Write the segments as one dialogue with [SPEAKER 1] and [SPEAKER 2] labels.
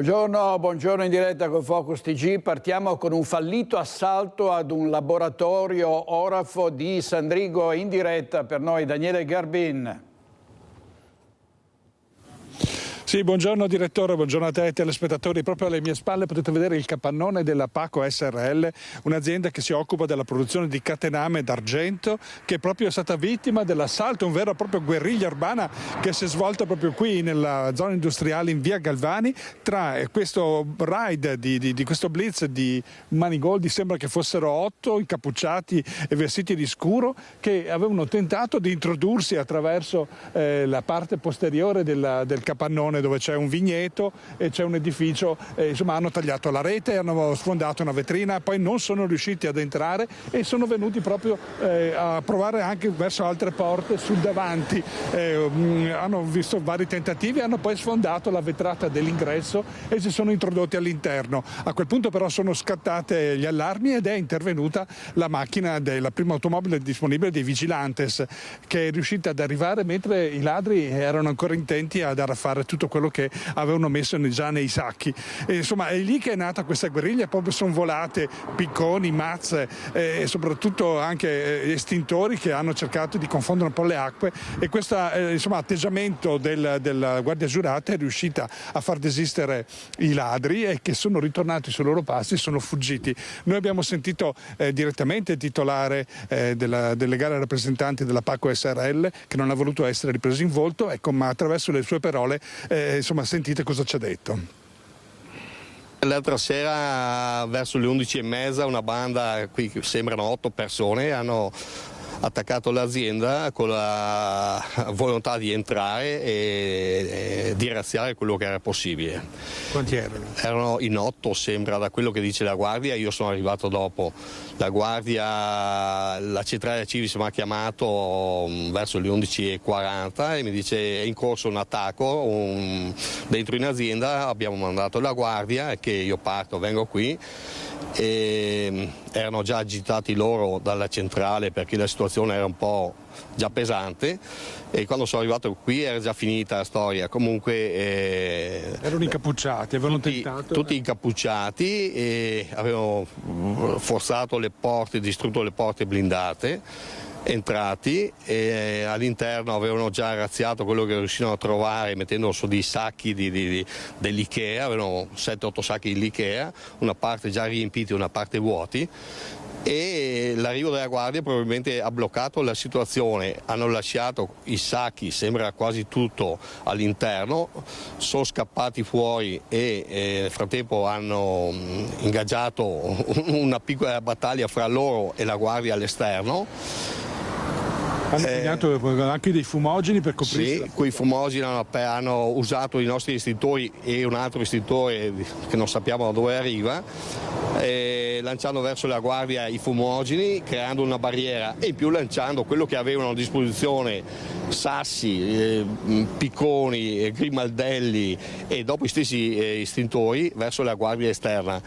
[SPEAKER 1] Buongiorno in diretta con Focus TG. Partiamo con un fallito assalto ad un laboratorio orafo di Sandrigo. In diretta per noi Daniele Garbin.
[SPEAKER 2] Sì, buongiorno direttore, buongiorno a te e telespettatori. Proprio alle mie spalle potete vedere il capannone della Paco SRL, un'azienda che si occupa della produzione di catename d'argento, che proprio è stata vittima dell'assalto, un vero e proprio guerriglia urbana che si è svolta proprio qui nella zona industriale in via Galvani, tra questo raid di questo blitz di manigoldi, sembra che fossero 8 incappucciati e vestiti di scuro, che avevano tentato di introdursi attraverso la parte posteriore del capannone, dove c'è un vigneto e c'è un edificio, insomma hanno tagliato la rete, hanno sfondato una vetrina, poi non sono riusciti ad entrare e sono venuti proprio a provare anche verso altre porte sul davanti. Hanno visto vari tentativi, hanno poi sfondato la vetrata dell'ingresso e si sono introdotti all'interno. A quel punto però sono scattate gli allarmi ed è intervenuta la macchina della prima automobile disponibile dei Vigilantes, che è riuscita ad arrivare mentre i ladri erano ancora intenti ad arraffare tutto quello che avevano messo già nei sacchi. E, insomma, è lì che è nata questa guerriglia, proprio sono volate picconi, mazze e soprattutto anche estintori che hanno cercato di confondere un po' le acque, e questo atteggiamento della Guardia Giurata è riuscita a far desistere i ladri, e che sono ritornati sui loro passi, sono fuggiti. Noi abbiamo sentito direttamente il titolare della legale rappresentante della Paco SRL, che non ha voluto essere ripreso in volto, ecco, ma attraverso le sue parole sentite cosa ci ha detto.
[SPEAKER 3] L'altra sera verso le 11:30 una banda, qui sembrano 8 persone, hanno attaccato l'azienda con la volontà di entrare e di razziare quello che era possibile.
[SPEAKER 2] Quanti erano?
[SPEAKER 3] Erano in 8, sembra, da quello che dice la Guardia. Io sono arrivato dopo. La Guardia, la centrale Civis mi ha chiamato verso le 11:40 e mi dice è in corso un attacco dentro in azienda. Abbiamo mandato la Guardia, che io parto, vengo qui. E erano già agitati loro dalla centrale perché la situazione era un po' già pesante, e quando sono arrivato qui era già finita la storia. Comunque
[SPEAKER 2] erano incappucciati, avevano tentato.
[SPEAKER 3] Tutti incappucciati, e avevano forzato le porte, distrutto le porte blindate, entrati, e all'interno avevano già razziato quello che riuscivano a trovare mettendo su dei sacchi dell'Ikea, avevano 7-8 sacchi dell'Ikea, una parte già riempiti e una parte vuoti, e l'arrivo della Guardia probabilmente ha bloccato la situazione. Hanno lasciato i sacchi, sembra quasi tutto, all'interno, sono scappati fuori e nel frattempo hanno ingaggiato una piccola battaglia fra loro e la Guardia all'esterno.
[SPEAKER 2] Hanno impegnato anche dei fumogeni per coprirsi?
[SPEAKER 3] Sì, quei fumogeni hanno usato i nostri estintori e un altro estintore che non sappiamo da dove arriva, lanciando verso la Guardia i fumogeni, creando una barriera, e in più lanciando quello che avevano a disposizione: sassi, picconi, grimaldelli e dopo i stessi estintori verso la Guardia esterna.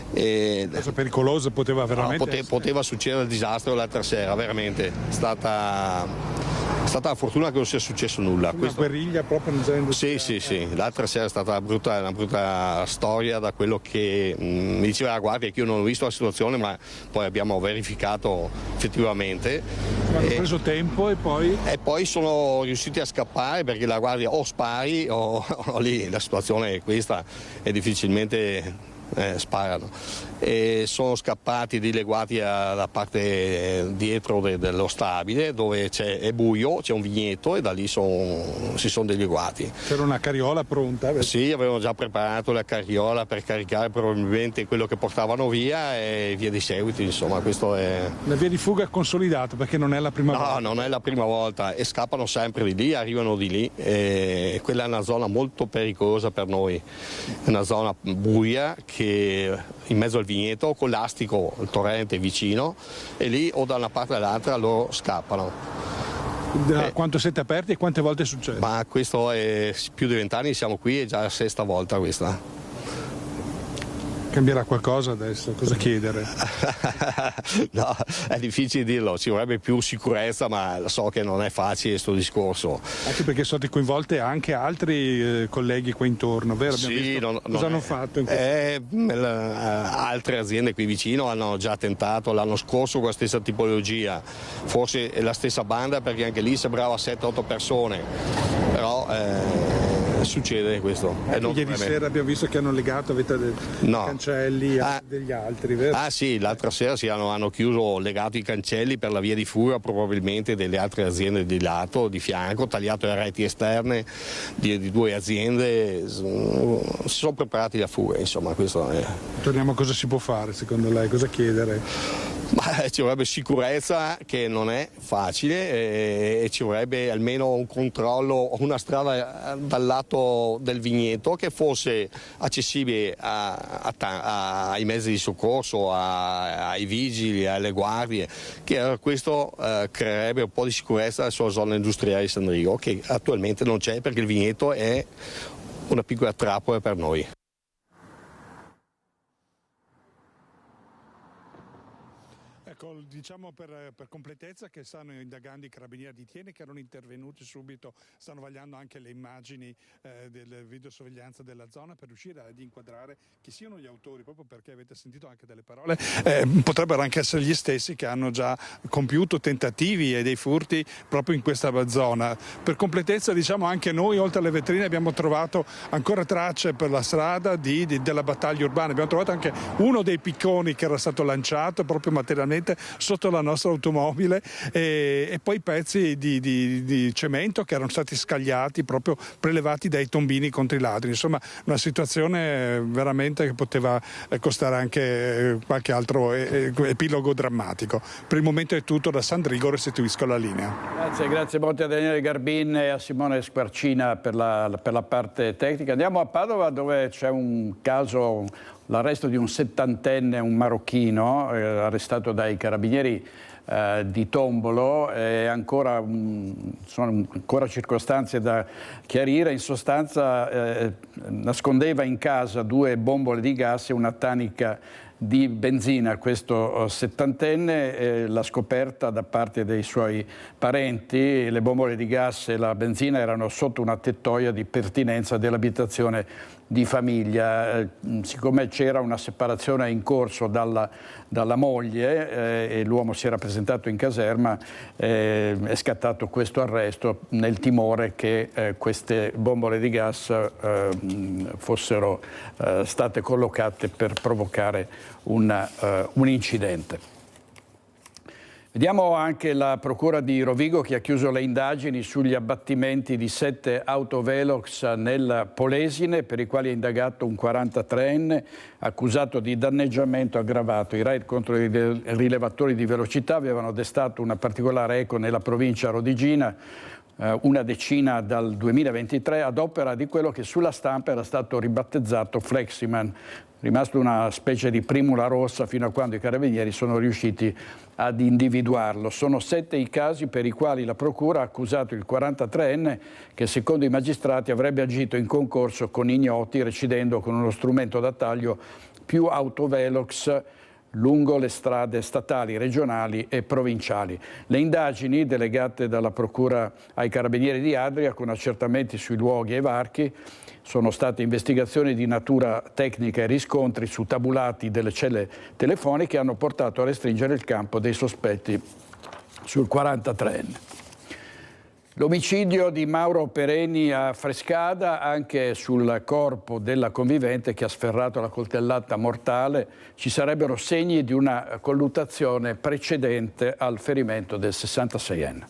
[SPEAKER 2] Cosa pericolosa, poteva veramente
[SPEAKER 3] poteva succedere il disastro l'altra sera, veramente. È stata la fortuna che non sia successo nulla.
[SPEAKER 2] Una guerriglia proprio nel genere.
[SPEAKER 3] Sì, l'altra sera è stata una brutta storia, da quello che mi diceva la Guardia, che io non ho visto la situazione, ma poi abbiamo verificato effettivamente.
[SPEAKER 2] Hanno preso tempo e poi?
[SPEAKER 3] E poi sono riusciti a scappare, perché la Guardia o spari o lì la situazione è questa, e difficilmente sparano, e sono scappati dileguati alla parte dietro dello stabile, dove è buio, c'è un vigneto, e da lì si sono dileguati.
[SPEAKER 2] C'era una carriola pronta?
[SPEAKER 3] Sì, avevano già preparato la carriola per caricare probabilmente quello che portavano via e via di seguito, insomma. Questo è
[SPEAKER 2] la via di fuga consolidata, perché non è la prima volta.
[SPEAKER 3] No, non è la prima volta, e scappano sempre di lì, arrivano di lì, e quella è una zona molto pericolosa per noi, è una zona buia che in mezzo al vigneto, con l'astico, il torrente vicino, e lì o da una parte all'altra loro scappano.
[SPEAKER 2] Da quanto siete aperti e quante volte succede?
[SPEAKER 3] Ma questo è più di 20 anni, siamo qui, è già la 6ª volta questa.
[SPEAKER 2] Cambierà qualcosa adesso? Cosa chiedere?
[SPEAKER 3] No, è difficile dirlo, ci vorrebbe più sicurezza, ma so che non è facile questo discorso.
[SPEAKER 2] Anche perché sono state coinvolte anche altri colleghi qua intorno, vero? Abbiamo visto cosa hanno fatto?
[SPEAKER 3] Altre aziende qui vicino hanno già tentato l'anno scorso con la stessa tipologia, forse è la stessa banda perché anche lì sembrava 7-8 persone, però succede questo.
[SPEAKER 2] Ieri sera abbiamo visto che hanno legato, avete dei cancelli degli altri, vero?
[SPEAKER 3] Ah sì, l'altra sera hanno chiuso, legato i cancelli per la via di fuga probabilmente delle altre aziende di lato, di fianco, tagliato le reti esterne di 2 aziende, si sono preparati la fuga, insomma questo è.
[SPEAKER 2] Torniamo a cosa si può fare secondo lei, cosa chiedere?
[SPEAKER 3] Ma ci vorrebbe sicurezza, che non è facile, e ci vorrebbe almeno un controllo, una strada dal lato del vigneto che fosse accessibile ai mezzi di soccorso, ai vigili, alle guardie, che questo creerebbe un po' di sicurezza sulla zona industriale di San Rigo, che attualmente non c'è perché il vigneto è una piccola trappola per noi.
[SPEAKER 2] Ecco, diciamo per completezza che stanno indagando i carabinieri di Thiene, che erano intervenuti subito, stanno vagliando anche le immagini della videosorveglianza della zona per riuscire ad inquadrare chi siano gli autori, proprio perché avete sentito anche delle parole, potrebbero anche essere gli stessi che hanno già compiuto tentativi e dei furti proprio in questa zona. Per completezza diciamo anche noi, oltre alle vetrine, abbiamo trovato ancora tracce per la strada della battaglia urbana, abbiamo trovato anche uno dei picconi che era stato lanciato proprio materialmente sotto la nostra automobile, e poi pezzi di cemento che erano stati scagliati, proprio prelevati dai tombini contro i ladri. Insomma, una situazione veramente che poteva costare anche qualche altro epilogo drammatico. Per il momento è tutto, da San Rigo restituisco la linea.
[SPEAKER 1] Grazie molto a Daniele Garbin e a Simone Squarcina per la parte tecnica. Andiamo a Padova, dove c'è un caso, l'arresto di un 70enne, un marocchino, arrestato dai carabinieri di Tombolo. Sono ancora circostanze da chiarire. In sostanza nascondeva in casa 2 bombole di gas e una tanica di benzina. Questo 70enne, la scoperta da parte dei suoi parenti, le bombole di gas e la benzina erano sotto una tettoia di pertinenza dell'abitazione di famiglia. Siccome c'era una separazione in corso dalla moglie e l'uomo si era presentato in caserma, è scattato questo arresto nel timore che queste bombole di gas fossero state collocate per provocare un incidente. Vediamo anche la Procura di Rovigo, che ha chiuso le indagini sugli abbattimenti di 7 autovelox nel Polesine, per i quali è indagato un 43enne accusato di danneggiamento aggravato. I raid contro i rilevatori di velocità avevano destato una particolare eco nella provincia rodigina, una decina dal 2023, ad opera di quello che sulla stampa era stato ribattezzato Fleximan, rimasto una specie di primula rossa fino a quando i carabinieri sono riusciti ad individuarlo. Sono 7 i casi per i quali la Procura ha accusato il 43enne, che secondo i magistrati avrebbe agito in concorso con ignoti, recidendo con uno strumento da taglio più autovelox lungo le strade statali, regionali e provinciali. Le indagini delegate dalla Procura ai Carabinieri di Adria, con accertamenti sui luoghi e varchi, sono state investigazioni di natura tecnica e riscontri su tabulati delle celle telefoniche, hanno portato a restringere il campo dei sospetti sul 43enne. L'omicidio di Mauro Pereni a Frescada, anche sul corpo della convivente che ha sferrato la coltellata mortale, ci sarebbero segni di una colluttazione precedente al ferimento del 66enne.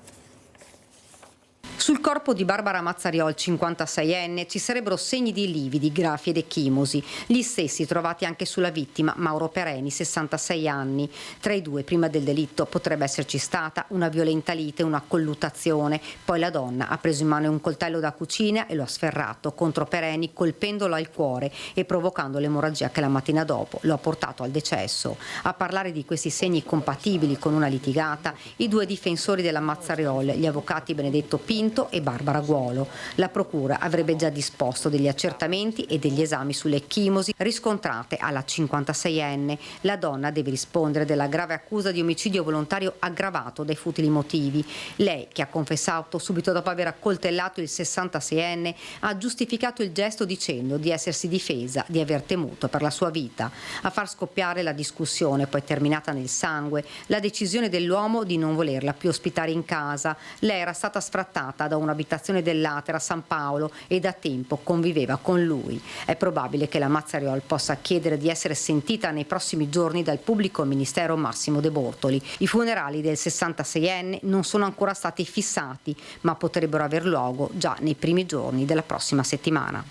[SPEAKER 4] Sul corpo di Barbara Mazzariol, 56enne, ci sarebbero segni di lividi, graffi ed ecchimosi, gli stessi trovati anche sulla vittima, Mauro Pereni, 66 anni. Tra i due, prima del delitto, potrebbe esserci stata una violenta lite, una colluttazione. Poi la donna ha preso in mano un coltello da cucina e lo ha sferrato contro Pereni, colpendolo al cuore e provocando l'emorragia che la mattina dopo lo ha portato al decesso. A parlare di questi segni compatibili con una litigata, i 2 difensori della Mazzariol, gli avvocati Benedetto Pinto D'Argento e Barbara Guolo. La procura avrebbe già disposto degli accertamenti e degli esami sulle ecchimosi riscontrate alla 56enne. La donna deve rispondere della grave accusa di omicidio volontario aggravato dai futili motivi. Lei, che ha confessato subito dopo aver accoltellato il 66enne, ha giustificato il gesto dicendo di essersi difesa, di aver temuto per la sua vita. A far scoppiare la discussione, poi terminata nel sangue, la decisione dell'uomo di non volerla più ospitare in casa. Lei era stata sfrattata da un'abitazione dell'Atera a San Paolo e da tempo conviveva con lui. È probabile che la Mazzariol possa chiedere di essere sentita nei prossimi giorni dal pubblico ministero Massimo De Bortoli. I funerali del 66enne non sono ancora stati fissati, ma potrebbero aver luogo già nei primi giorni della prossima settimana.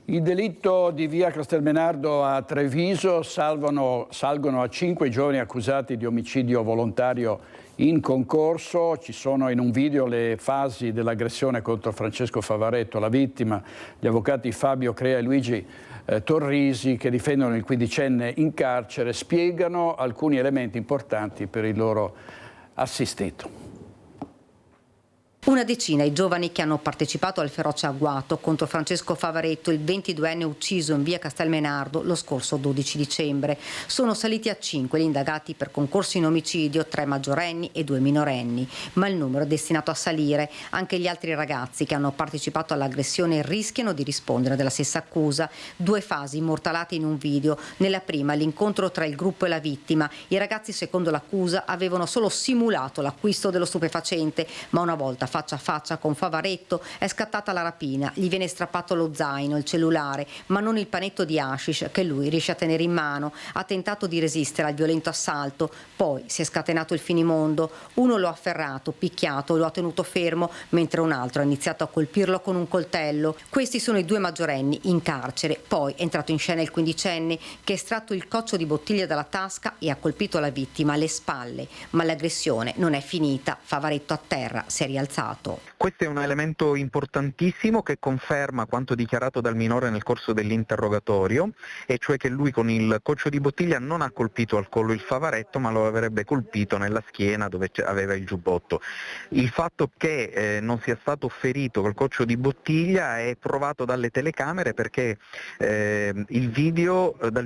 [SPEAKER 1] Il delitto di via Castelmenardo a Treviso salgono a 5 giovani accusati di omicidio volontario in concorso. Ci sono in un video le fasi dell'aggressione contro Francesco Favaretto, la vittima, gli avvocati Fabio Crea e Luigi Torrisi, che difendono il quindicenne in carcere, spiegano alcuni elementi importanti per il loro assistito.
[SPEAKER 4] Una decina i giovani che hanno partecipato al feroce agguato contro Francesco Favaretto, il 22enne ucciso in via Castelmenardo lo scorso 12 dicembre. Sono saliti a 5 gli indagati per concorso in omicidio, 3 maggiorenni e 2 minorenni, ma il numero è destinato a salire. Anche gli altri ragazzi che hanno partecipato all'aggressione rischiano di rispondere della stessa accusa. 2 fasi immortalate in un video. Nella prima l'incontro tra il gruppo e la vittima. I ragazzi, secondo l'accusa, avevano solo simulato l'acquisto dello stupefacente, ma una volta faccia a faccia con Favaretto è scattata la rapina. Gli viene strappato lo zaino, il cellulare, ma non il panetto di hashish che lui riesce a tenere in mano. Ha tentato di resistere al violento assalto, poi si è scatenato il finimondo. Uno lo ha afferrato, picchiato, lo ha tenuto fermo, mentre un altro ha iniziato a colpirlo con un coltello. Questi sono i 2 maggiorenni in carcere. Poi è entrato in scena il quindicenne che ha estratto il coccio di bottiglia dalla tasca e ha colpito la vittima alle spalle. Ma l'aggressione non è finita. Favaretto a terra si è rialzato.
[SPEAKER 5] Questo è un elemento importantissimo che conferma quanto dichiarato dal minore nel corso dell'interrogatorio, e cioè che lui con il coccio di bottiglia non ha colpito al collo il Favaretto, ma lo avrebbe colpito nella schiena dove aveva il giubbotto. Il fatto che non sia stato ferito col coccio di bottiglia è provato dalle telecamere, perché dal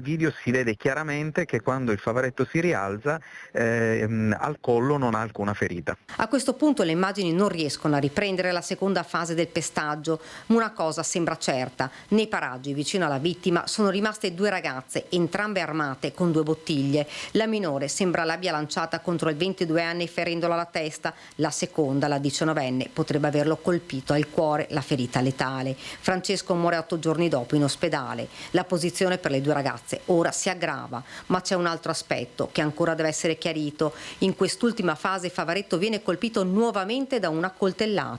[SPEAKER 5] video si vede chiaramente che quando il Favaretto si rialza al collo non ha alcuna ferita.
[SPEAKER 4] A questo punto le immagini non riescono a riprendere la seconda fase del pestaggio, ma una cosa sembra certa: nei paraggi vicino alla vittima sono rimaste 2 ragazze, entrambe armate con 2 bottiglie. La minore sembra l'abbia lanciata contro il 22enne ferendolo alla testa, la seconda, la 19enne, potrebbe averlo colpito al cuore, la ferita letale. Francesco muore 8 giorni dopo in ospedale. La posizione per le 2 ragazze ora si aggrava, ma c'è un altro aspetto che ancora deve essere chiarito. In quest'ultima fase Favaretto viene colpito nuovamente da una coltellata,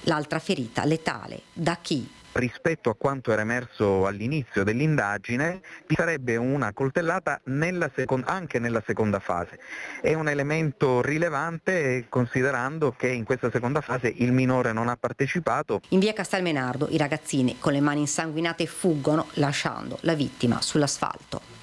[SPEAKER 4] l'altra ferita letale. Da chi?
[SPEAKER 5] Rispetto a quanto era emerso all'inizio dell'indagine, vi sarebbe una coltellata anche nella seconda fase. È un elemento rilevante considerando che in questa seconda fase il minore non ha partecipato.
[SPEAKER 4] In via Castelmenardo i ragazzini con le mani insanguinate fuggono, lasciando la vittima sull'asfalto.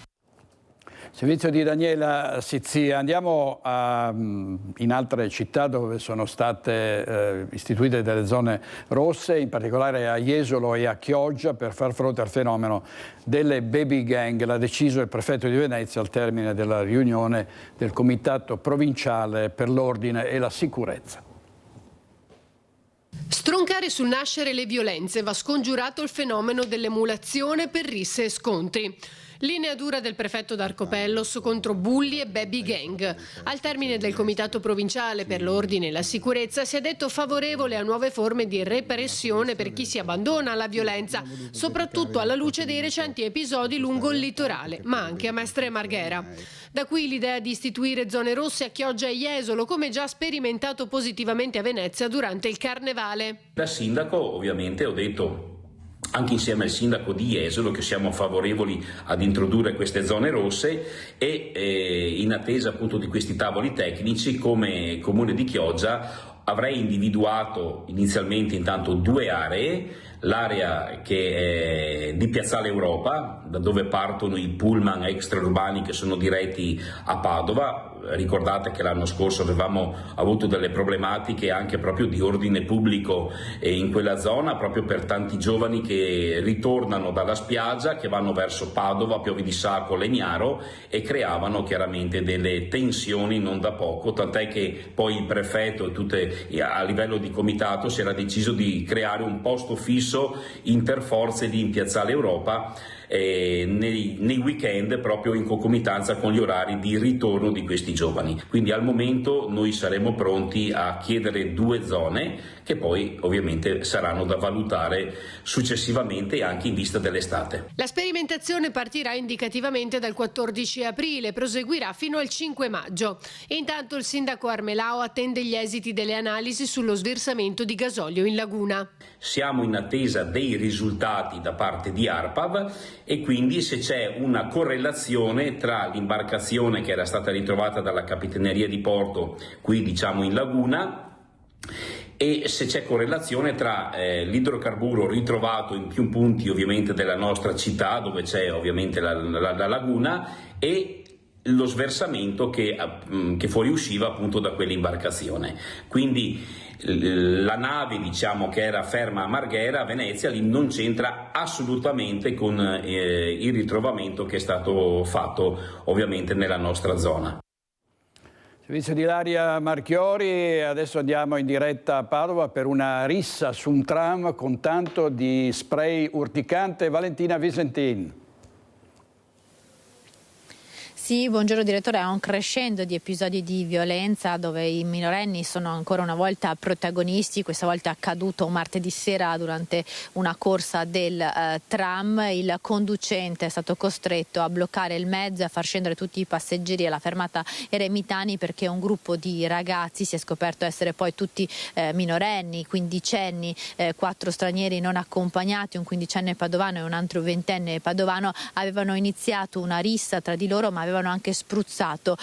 [SPEAKER 1] Servizio di Daniela Sizzia. Andiamo in altre città dove sono state istituite delle zone rosse, in particolare a Jesolo e a Chioggia, per far fronte al fenomeno delle baby gang. L'ha deciso il prefetto di Venezia al termine della riunione del Comitato Provinciale per l'Ordine e la Sicurezza.
[SPEAKER 6] Stroncare sul nascere le violenze, va scongiurato il fenomeno dell'emulazione per risse e scontri. Linea dura del prefetto Darcopellos contro bulli e baby gang. Al termine del Comitato Provinciale per l'Ordine e la Sicurezza si è detto favorevole a nuove forme di repressione per chi si abbandona alla violenza, soprattutto alla luce dei recenti episodi lungo il litorale, ma anche a Mestre Marghera. Da qui l'idea di istituire zone rosse a Chioggia e Jesolo, come già sperimentato positivamente a Venezia durante il Carnevale.
[SPEAKER 7] Da sindaco, ovviamente, ho detto, anche insieme al sindaco di Jesolo, che siamo favorevoli ad introdurre queste zone rosse, e in attesa appunto di questi tavoli tecnici, come Comune di Chioggia avrei individuato inizialmente intanto 2 aree, l'area che è di Piazzale Europa, da dove partono i pullman extraurbani che sono diretti a Padova. Ricordate che l'anno scorso avevamo avuto delle problematiche anche proprio di ordine pubblico in quella zona, proprio per tanti giovani che ritornano dalla spiaggia, che vanno verso Padova, Piove di Sacco, Legnaro, e creavano chiaramente delle tensioni non da poco, tant'è che poi il prefetto e a livello di comitato si era deciso di creare un posto fisso interforze lì in Piazzale Europa nei weekend, proprio in concomitanza con gli orari di ritorno di questi giovani. Quindi al momento noi saremo pronti a chiedere 2 zone che poi ovviamente saranno da valutare successivamente anche in vista dell'estate.
[SPEAKER 6] La sperimentazione partirà indicativamente dal 14 aprile e proseguirà fino al 5 maggio. Intanto il sindaco Armelao attende gli esiti delle analisi sullo sversamento di gasolio in laguna.
[SPEAKER 7] Siamo in attesa dei risultati da parte di ARPAV e quindi se c'è una correlazione tra l'imbarcazione che era stata ritrovata dalla Capitaneria di Porto qui diciamo in laguna e se c'è correlazione tra l'idrocarburo ritrovato in più punti ovviamente della nostra città dove c'è ovviamente la laguna e lo sversamento che fuoriusciva appunto da quell'imbarcazione. Quindi la nave diciamo che era ferma a Marghera, a Venezia, lì non c'entra assolutamente con il ritrovamento che è stato fatto ovviamente nella nostra zona.
[SPEAKER 1] Servizio di Ilaria Marchiori, adesso andiamo in diretta a Padova per una rissa su un tram con tanto di spray urticante. Valentina Visentin.
[SPEAKER 8] Sì, buongiorno direttore, è un crescendo di episodi di violenza dove i minorenni sono ancora una volta protagonisti. Questa volta è accaduto martedì sera durante una corsa del tram. Il conducente è stato costretto a bloccare il mezzo e a far scendere tutti i passeggeri alla fermata Eremitani perché un gruppo di ragazzi, si è scoperto essere poi tutti minorenni, quindicenni, 4 stranieri non accompagnati, un quindicenne padovano e un altro ventenne padovano, avevano iniziato una rissa tra di loro ma avevano anche spruzzato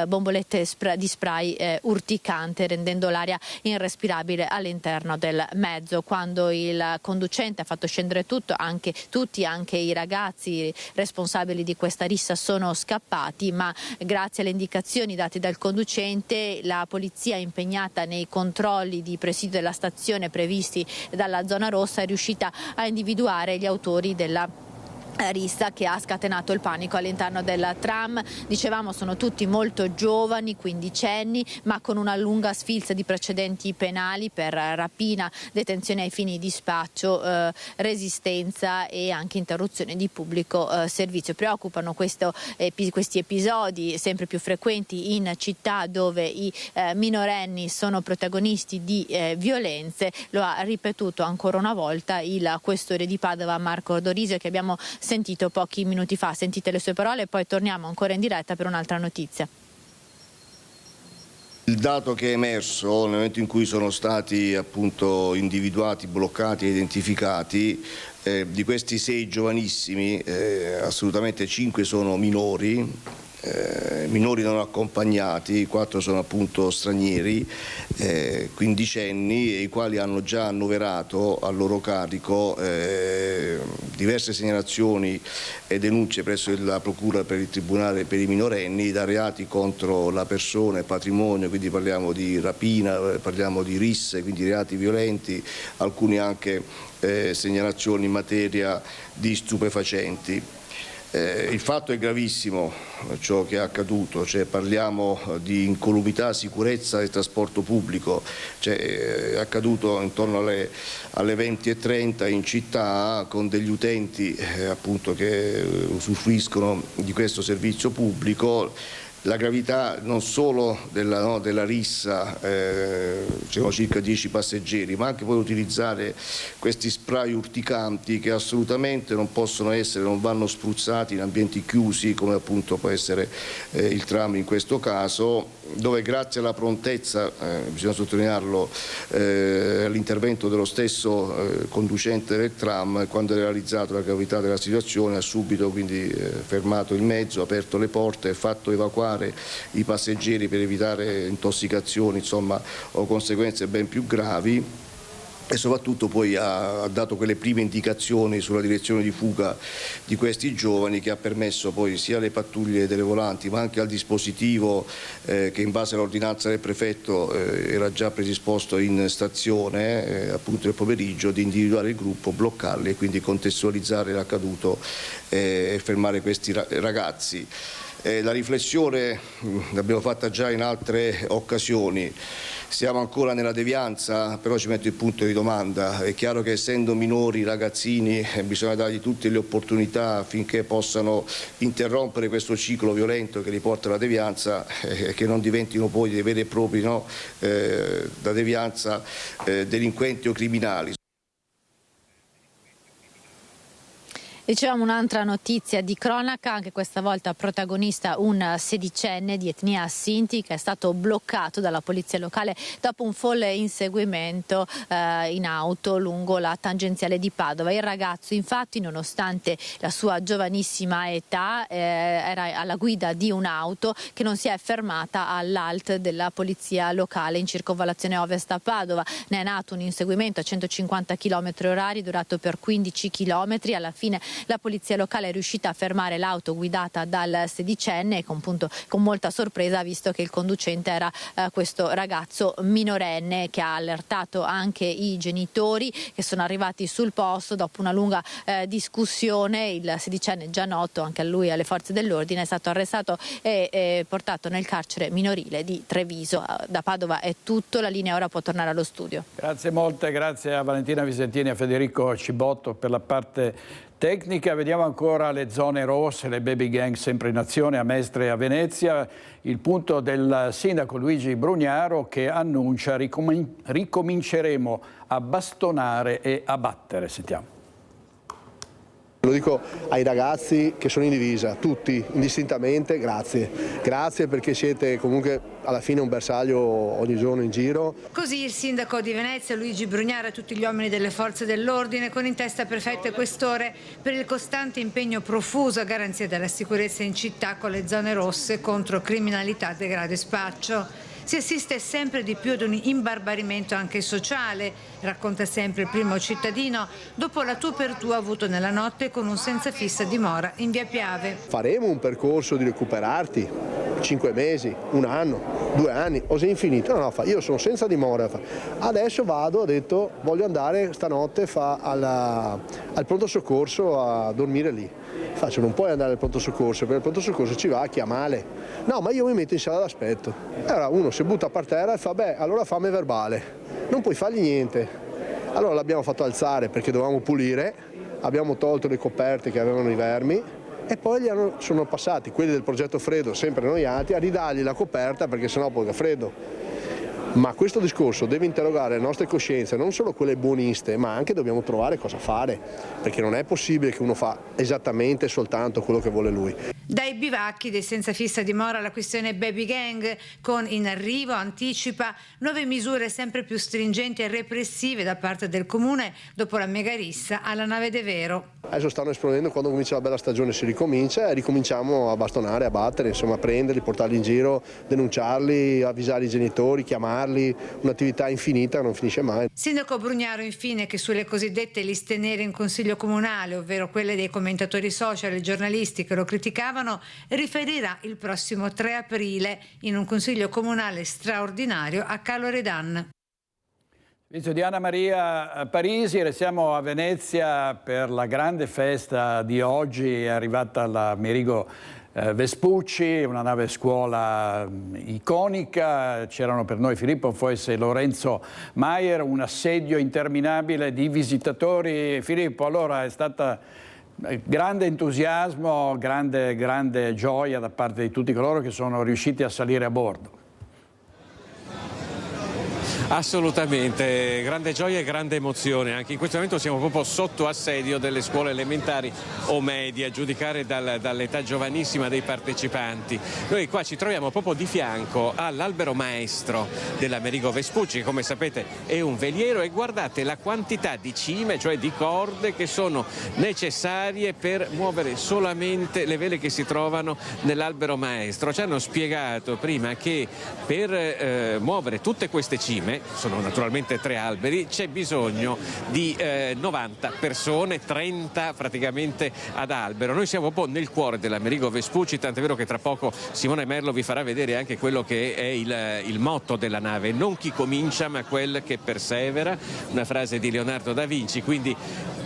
[SPEAKER 8] bombolette di spray urticante rendendo l'aria irrespirabile all'interno del mezzo. Quando il conducente ha fatto scendere anche i ragazzi responsabili di questa rissa sono scappati, ma grazie alle indicazioni date dal conducente la polizia impegnata nei controlli di presidio della stazione previsti dalla zona rossa è riuscita a individuare gli autori della rissa che ha scatenato il panico all'interno del tram. Dicevamo sono tutti molto giovani, quindicenni, ma con una lunga sfilza di precedenti penali per rapina, detenzione ai fini di spaccio, resistenza e anche interruzione di pubblico servizio. Preoccupano questi episodi sempre più frequenti in città dove i minorenni sono protagonisti di violenze. Lo ha ripetuto ancora una volta il questore di Padova Marco Dorisio, che abbiamo sentito pochi minuti fa. Sentite le sue parole e poi torniamo ancora in diretta per un'altra notizia.
[SPEAKER 9] Il dato che è emerso nel momento in cui sono stati appunto individuati, bloccati e identificati, di questi 6 giovanissimi, assolutamente 5 sono minori non accompagnati, 4 sono appunto stranieri, quindicenni, i quali hanno già annoverato a loro carico diverse segnalazioni e denunce presso la Procura per il Tribunale per i minorenni da reati contro la persona e patrimonio, quindi parliamo di rapina, parliamo di risse, quindi reati violenti, alcuni anche segnalazioni in materia di stupefacenti. Il fatto è gravissimo, ciò che è accaduto, cioè parliamo di incolumità, sicurezza del trasporto pubblico, è accaduto intorno alle 20:30 in città con degli utenti appunto che usufruiscono di questo servizio pubblico. La gravità non solo della rissa, c'erano circa 10 passeggeri, ma anche poi utilizzare questi spray urticanti che assolutamente non possono essere, non vanno spruzzati in ambienti chiusi come appunto può essere il tram in questo caso, dove grazie alla prontezza, bisogna sottolinearlo, all'intervento dello stesso conducente del tram, quando ha realizzato la gravità della situazione ha subito quindi fermato il mezzo, aperto le porte e fatto evacuare monitorare i passeggeri per evitare intossicazioni, insomma, o conseguenze ben più gravi. E soprattutto poi ha dato quelle prime indicazioni sulla direzione di fuga di questi giovani, che ha permesso poi sia alle pattuglie delle volanti ma anche al dispositivo che in base all'ordinanza del prefetto era già predisposto in stazione appunto nel pomeriggio, di individuare il gruppo, bloccarli e quindi contestualizzare l'accaduto e fermare questi ragazzi. La riflessione l'abbiamo fatta già in altre occasioni. Siamo ancora nella devianza, però ci metto il punto di domanda. È chiaro che essendo minori, ragazzini, bisogna dargli tutte le opportunità affinché possano interrompere questo ciclo violento che li porta alla devianza e che non diventino poi dei veri e propri, da devianza, delinquenti o criminali.
[SPEAKER 8] Dicevamo un'altra notizia di cronaca, anche questa volta protagonista un sedicenne di etnia Sinti che è stato bloccato dalla polizia locale dopo un folle inseguimento in auto lungo la tangenziale di Padova. Il ragazzo infatti, nonostante la sua giovanissima età, era alla guida di un'auto che non si è fermata all'ALT della polizia locale in circonvallazione ovest a Padova. Ne è nato un inseguimento a 150 km/h durato per 15 km. Alla fine la polizia locale è riuscita a fermare l'auto guidata dal sedicenne e con molta sorpresa ha visto che il conducente era questo ragazzo minorenne, che ha allertato anche i genitori che sono arrivati sul posto. Dopo una lunga discussione, il sedicenne, già noto anche a lui alle forze dell'ordine, è stato arrestato e portato nel carcere minorile di Treviso. Da Padova è tutto, la linea ora può tornare allo studio.
[SPEAKER 1] Grazie molte, grazie a Valentina Visentini e a Federico Cibotto per la parte tecnica. Vediamo ancora le zone rosse, le baby gang sempre in azione a Mestre e a Venezia. Il punto del sindaco Luigi Brugnaro, che annuncia ricominceremo a bastonare e a battere. Sentiamo.
[SPEAKER 10] Lo dico ai ragazzi che sono in divisa, tutti, indistintamente, grazie. Grazie perché siete comunque alla fine un bersaglio ogni giorno in giro.
[SPEAKER 11] Così il sindaco di Venezia Luigi Brugnaro e tutti gli uomini delle forze dell'ordine, con in testa prefetto e questore, per il costante impegno profuso a garanzia della sicurezza in città con le zone rosse contro criminalità, degrado e spaccio. Si assiste sempre di più ad un imbarbarimento anche sociale, racconta sempre il primo cittadino, dopo la tu per tu avuto nella notte con un senza fissa dimora in via Piave.
[SPEAKER 10] Faremo un percorso di recuperarti, 5 mesi, 1 anno, 2 anni, o se infinito. No, io sono senza dimora. Adesso vado, ho detto, voglio andare stanotte al pronto soccorso a dormire lì. Faccio, non puoi andare al pronto soccorso, perché il pronto soccorso ci va chi ha male. No, ma io mi metto in sala d'aspetto. Allora uno si butta per terra e fa, beh, allora fammi verbale. Non puoi fargli niente. Allora l'abbiamo fatto alzare perché dovevamo pulire, abbiamo tolto le coperte che avevano i vermi e poi sono passati quelli del progetto Freddo, sempre annoiati, a ridargli la coperta perché sennò poi fa freddo. Ma questo discorso deve interrogare le nostre coscienze, non solo quelle buoniste, ma anche dobbiamo trovare cosa fare, perché non è possibile che uno fa esattamente soltanto quello che vuole lui.
[SPEAKER 11] Dai bivacchi dei senza fissa dimora la questione baby gang, con in arrivo, anticipa, nuove misure sempre più stringenti e repressive da parte del comune dopo la megarissa alla Nave de Vero.
[SPEAKER 10] Adesso stanno esplodendo, quando comincia la bella stagione si ricomincia e ricominciamo a bastonare, a battere, insomma a prenderli, portarli in giro, denunciarli, avvisare i genitori, chiamarli, un'attività infinita che non finisce mai.
[SPEAKER 11] Sindaco Brugnaro infine, che sulle cosiddette liste nere in consiglio comunale, ovvero quelle dei commentatori social e giornalisti che lo criticavano, riferirà il prossimo 3 aprile in un consiglio comunale straordinario a Calo Redan.
[SPEAKER 1] Servizio di Anna Maria Parisi, restiamo a Venezia per la grande festa di oggi. È arrivata la Merigo Vespucci, una nave scuola iconica. C'erano per noi Filippo Fois e Lorenzo Maier, un assedio interminabile di visitatori. Filippo, allora è stata grande entusiasmo, grande gioia da parte di tutti coloro che sono riusciti a salire a bordo.
[SPEAKER 12] Assolutamente, grande gioia e grande emozione. Anche in questo momento siamo proprio sotto assedio delle scuole elementari o medie, a giudicare dall'età giovanissima dei partecipanti. Noi qua ci troviamo proprio di fianco all'albero maestro dell'Amerigo Vespucci, che come sapete è un veliero, e guardate la quantità di cime, cioè di corde, che sono necessarie per muovere solamente le vele che si trovano nell'albero maestro. Ci hanno spiegato prima che per muovere tutte queste cime, sono naturalmente 3 alberi, c'è bisogno di 90 persone, 30 praticamente ad albero. Noi siamo un po' nel cuore dell'Amerigo Vespucci, tant'è vero che tra poco Simone Merlo vi farà vedere anche quello che è il motto della nave: non chi comincia ma quel che persevera, una frase di Leonardo da Vinci. Quindi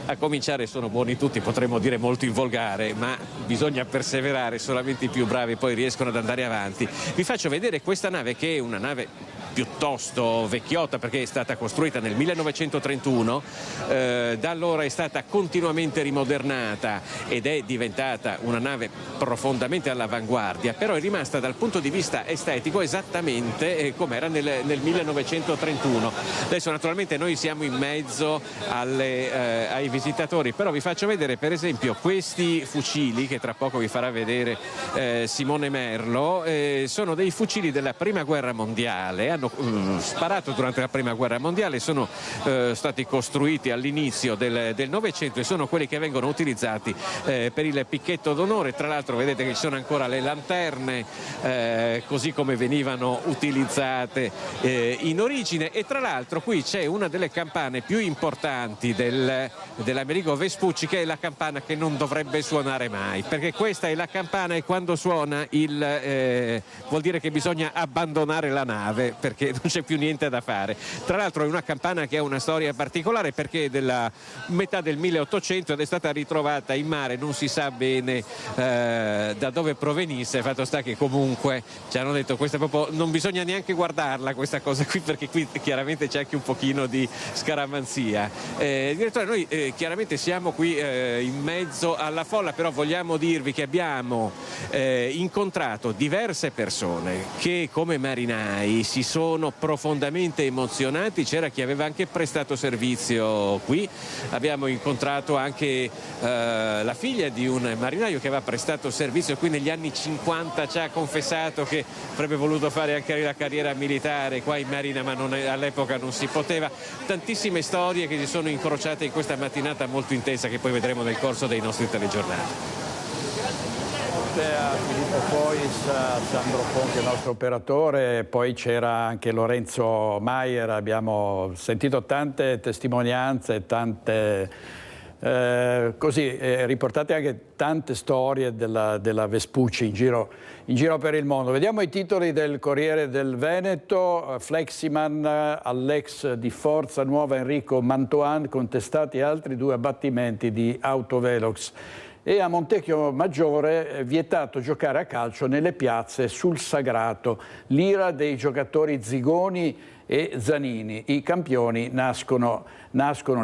[SPEAKER 12] a cominciare sono buoni tutti, potremmo dire molto in volgare, ma bisogna perseverare, solamente i più bravi poi riescono ad andare avanti. Vi faccio vedere questa nave, che è una nave piuttosto vecchiotta perché è stata costruita nel 1931, da allora è stata continuamente rimodernata ed è diventata una nave profondamente all'avanguardia, però è rimasta dal punto di vista estetico esattamente come era nel 1931. Adesso naturalmente noi siamo in mezzo ai visitatori, però vi faccio vedere per esempio questi fucili che tra poco vi farà vedere Simone Merlo. Sono dei fucili della Prima Guerra Mondiale, hanno sparato durante la Prima Guerra Mondiale, sono stati costruiti all'inizio del Novecento e sono quelli che vengono utilizzati per il picchetto d'onore. Tra l'altro vedete che ci sono ancora le lanterne così come venivano utilizzate in origine, e tra l'altro qui c'è una delle campane più importanti dell'Amerigo Vespucci, che è la campana che non dovrebbe suonare mai, perché questa è la campana e quando suona vuol dire che bisogna abbandonare la nave perché non c'è più niente da fare. Tra l'altro è una campana che ha una storia particolare perché è della metà del 1800 ed è stata ritrovata in mare, non si sa bene da dove provenisse. Fatto sta che comunque ci hanno detto questa proprio non bisogna neanche guardarla questa cosa qui, perché qui chiaramente c'è anche un pochino di scaramanzia. Direttore, noi chiaramente siamo qui in mezzo alla folla, però vogliamo dirvi che abbiamo incontrato diverse persone che come marinai si sono profondamente emozionati. C'era chi aveva anche prestato servizio qui, abbiamo incontrato anche la figlia di un marinaio che aveva prestato servizio qui negli anni 50, ci ha confessato che avrebbe voluto fare anche la carriera militare qua in Marina, ma all'epoca non si poteva. Tantissime storie che si sono incrociate in questa mattinata molto intensa che poi vedremo nel corso dei nostri telegiornali.
[SPEAKER 1] A Filippo Fois, a Sandro Ponti, il nostro operatore, poi c'era anche Lorenzo Maier. Abbiamo sentito tante testimonianze, tante riportate anche tante storie della Vespucci in giro per il mondo. Vediamo i titoli del Corriere del Veneto. Fleximan all'ex di Forza Nuova Enrico Mantoan, contestati altri 2 abbattimenti di Autovelox. E a Montecchio Maggiore vietato giocare a calcio nelle piazze sul Sagrato. L'ira dei giocatori Zigoni e Zanini. I campioni nascono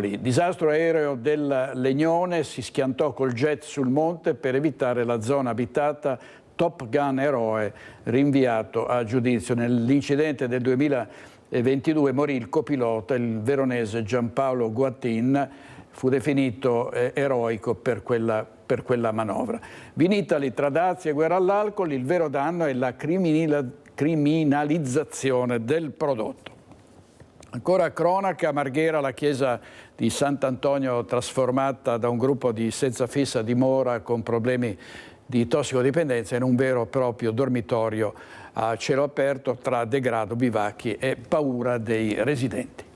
[SPEAKER 1] lì. Disastro aereo del Legnone, si schiantò col jet sul monte per evitare la zona abitata. Top Gun eroe rinviato a giudizio. Nell'incidente del 2022 morì il copilota, il veronese Giampaolo Guattin. Fu definito eroico per quella manovra. Vinitali, tra dazi e guerra all'alcol, il vero danno è la criminalizzazione del prodotto. Ancora cronaca, a Marghera la chiesa di Sant'Antonio trasformata da un gruppo di senza fissa dimora con problemi di tossicodipendenza in un vero e proprio dormitorio a cielo aperto tra degrado, bivacchi e paura dei residenti.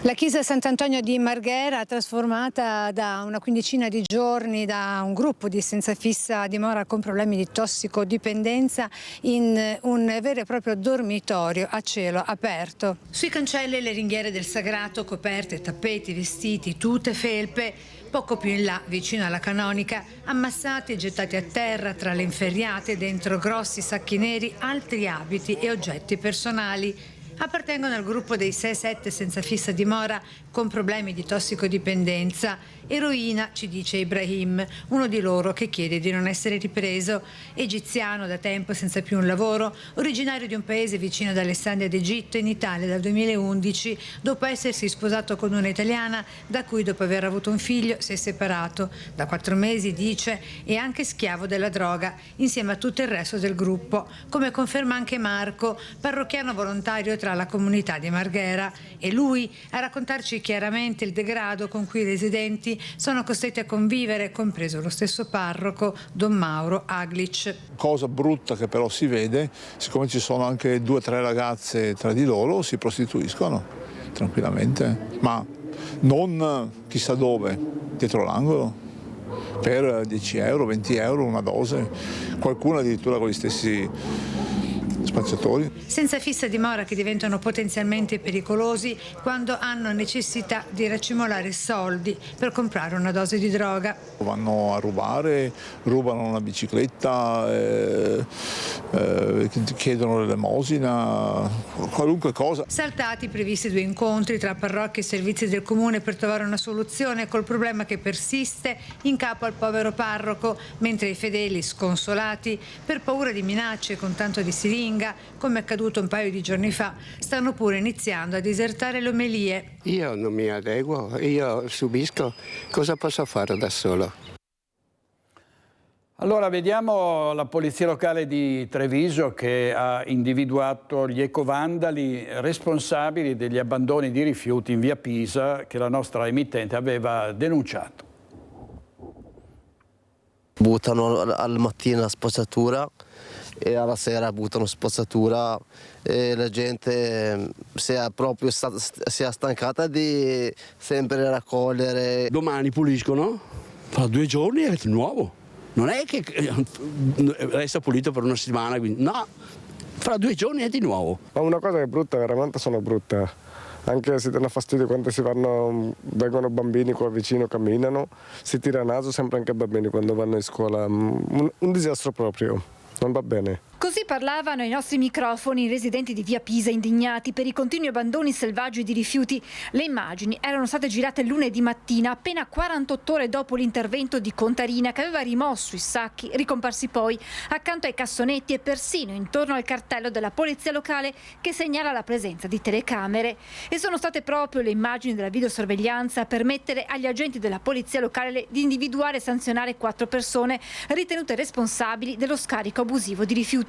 [SPEAKER 11] La chiesa Sant'Antonio di Marghera, trasformata da una quindicina di giorni da un gruppo di senza fissa dimora con problemi di tossicodipendenza in un vero e proprio dormitorio a cielo aperto. Sui cancelli e le ringhiere del sagrato, coperte, tappeti, vestiti, tute, felpe. Poco più in là, vicino alla canonica, ammassati e gettati a terra tra le inferriate, dentro grossi sacchi neri, altri abiti e oggetti personali. Appartengono al gruppo dei 6-7 senza fissa dimora con problemi di tossicodipendenza. Eroina, ci dice Ibrahim, uno di loro che chiede di non essere ripreso. Egiziano, da tempo senza più un lavoro, originario di un paese vicino ad Alessandria d'Egitto, in Italia dal 2011, dopo essersi sposato con una italiana da cui, dopo aver avuto un figlio, si è separato. Da 4 mesi, dice, è anche schiavo della droga, insieme a tutto il resto del gruppo, come conferma anche Marco, parrocchiano volontario tra la comunità di Marghera. E lui a raccontarci chiaramente il degrado con cui i residenti sono costretti a convivere, compreso lo stesso parroco, Don Mauro Aglic.
[SPEAKER 13] Cosa brutta che però si vede, siccome ci sono anche 2 o 3 ragazze tra di loro, si prostituiscono tranquillamente, ma non chissà dove, dietro l'angolo, per 10 euro, 20 euro una dose, qualcuno addirittura con gli stessi spacciatori.
[SPEAKER 11] Senza fissa dimora che diventano potenzialmente pericolosi quando hanno necessità di racimolare soldi per comprare una dose di droga.
[SPEAKER 13] Vanno a rubare, rubano una bicicletta, chiedono l'elemosina, qualunque cosa.
[SPEAKER 11] Saltati previsti 2 incontri tra parrocchie e servizi del comune per trovare una soluzione col problema che persiste in capo al povero parroco, mentre i fedeli, sconsolati per paura di minacce con tanto di siringa, come accaduto un paio di giorni fa, stanno pure iniziando a disertare le omelie.
[SPEAKER 14] Io non mi adeguo, io subisco, cosa posso fare da solo?
[SPEAKER 1] Allora vediamo la Polizia Locale di Treviso che ha individuato gli ecovandali responsabili degli abbandoni di rifiuti in via Pisa che la nostra emittente aveva denunciato.
[SPEAKER 15] Buttano al mattino la spazzatura e alla sera buttano spazzatura e la gente si è stancata di sempre raccogliere.
[SPEAKER 16] Domani puliscono, fra 2 giorni è di nuovo. Non è che resta pulito per una settimana, quindi no, fra 2 giorni è di nuovo.
[SPEAKER 17] Ma una cosa che è brutta, veramente sono brutta. Anche se danno fastidio quando vengono bambini qua vicino, camminano, si tira a naso sempre anche bambini quando vanno in scuola. Un disastro proprio, non va bene.
[SPEAKER 18] Così parlavano ai nostri microfoni i residenti di via Pisa indignati per i continui abbandoni selvaggi di rifiuti. Le immagini erano state girate lunedì mattina, appena 48 ore dopo l'intervento di Contarina, che aveva rimosso i sacchi, ricomparsi poi accanto ai cassonetti e persino intorno al cartello della Polizia Locale che segnala la presenza di telecamere. E sono state proprio le immagini della videosorveglianza a permettere agli agenti della Polizia Locale di individuare e sanzionare 4 persone ritenute responsabili dello scarico abusivo di rifiuti.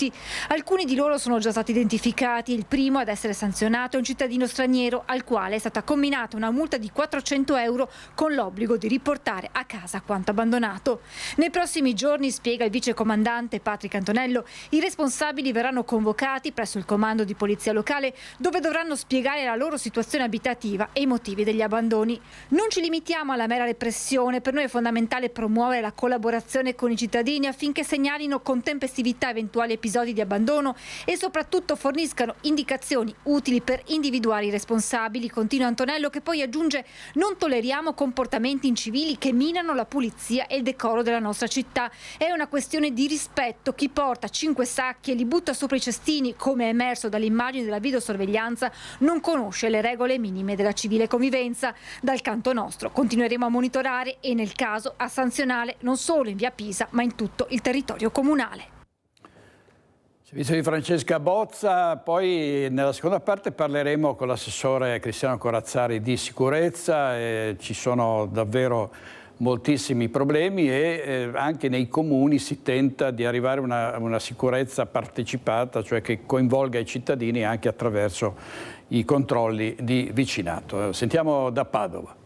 [SPEAKER 18] Alcuni di loro sono già stati identificati. Il primo ad essere sanzionato è un cittadino straniero al quale è stata comminata una multa di 400 euro con l'obbligo di riportare a casa quanto abbandonato. Nei prossimi giorni, spiega il vicecomandante Patrick Antonello, i responsabili verranno convocati presso il comando di Polizia Locale dove dovranno spiegare la loro situazione abitativa e i motivi degli abbandoni. Non ci limitiamo alla mera repressione, per noi è fondamentale promuovere la collaborazione con i cittadini affinché segnalino con tempestività eventuali episodi di abbandono e soprattutto forniscano indicazioni utili per individuare i responsabili, continua Antonello, che poi aggiunge: non tolleriamo comportamenti incivili che minano la pulizia e il decoro della nostra città. È una questione di rispetto. Chi porta 5 sacchi e li butta sopra i cestini, come è emerso dalle immagini della videosorveglianza, non conosce le regole minime della civile convivenza. Dal canto nostro continueremo a monitorare e nel caso a sanzionare non solo in via Pisa ma in tutto il territorio comunale.
[SPEAKER 1] Servizio di Francesca Bozza, poi nella seconda parte parleremo con l'assessore Cristiano Corazzari di sicurezza. Ci sono davvero moltissimi problemi e anche nei comuni si tenta di arrivare a una sicurezza partecipata, cioè che coinvolga i cittadini anche attraverso i controlli di vicinato. Sentiamo da Padova.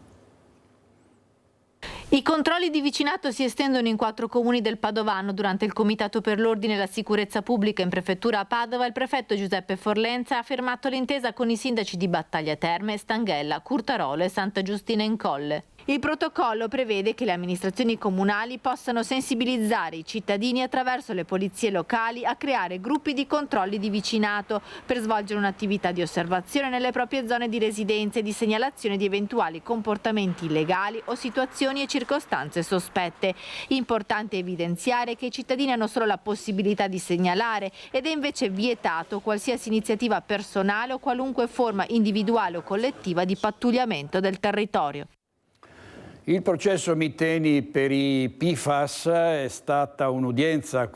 [SPEAKER 8] I controlli di vicinato si estendono in 4 comuni del Padovano. Durante il Comitato per l'Ordine e la Sicurezza Pubblica in Prefettura a Padova, il prefetto Giuseppe Forlenza ha firmato l'intesa con i sindaci di Battaglia Terme, Stanghella, Curtarolo e Santa Giustina in Colle. Il protocollo prevede che le amministrazioni comunali possano sensibilizzare i cittadini attraverso le polizie locali a creare gruppi di controlli di vicinato per svolgere un'attività di osservazione nelle proprie zone di residenza e di segnalazione di eventuali comportamenti illegali o situazioni e circostanze sospette. Importante evidenziare che i cittadini hanno solo la possibilità di segnalare ed è invece vietato qualsiasi iniziativa personale o qualunque forma individuale o collettiva di pattugliamento del territorio.
[SPEAKER 1] Il processo Miteni per i PFAS è stata un'udienza,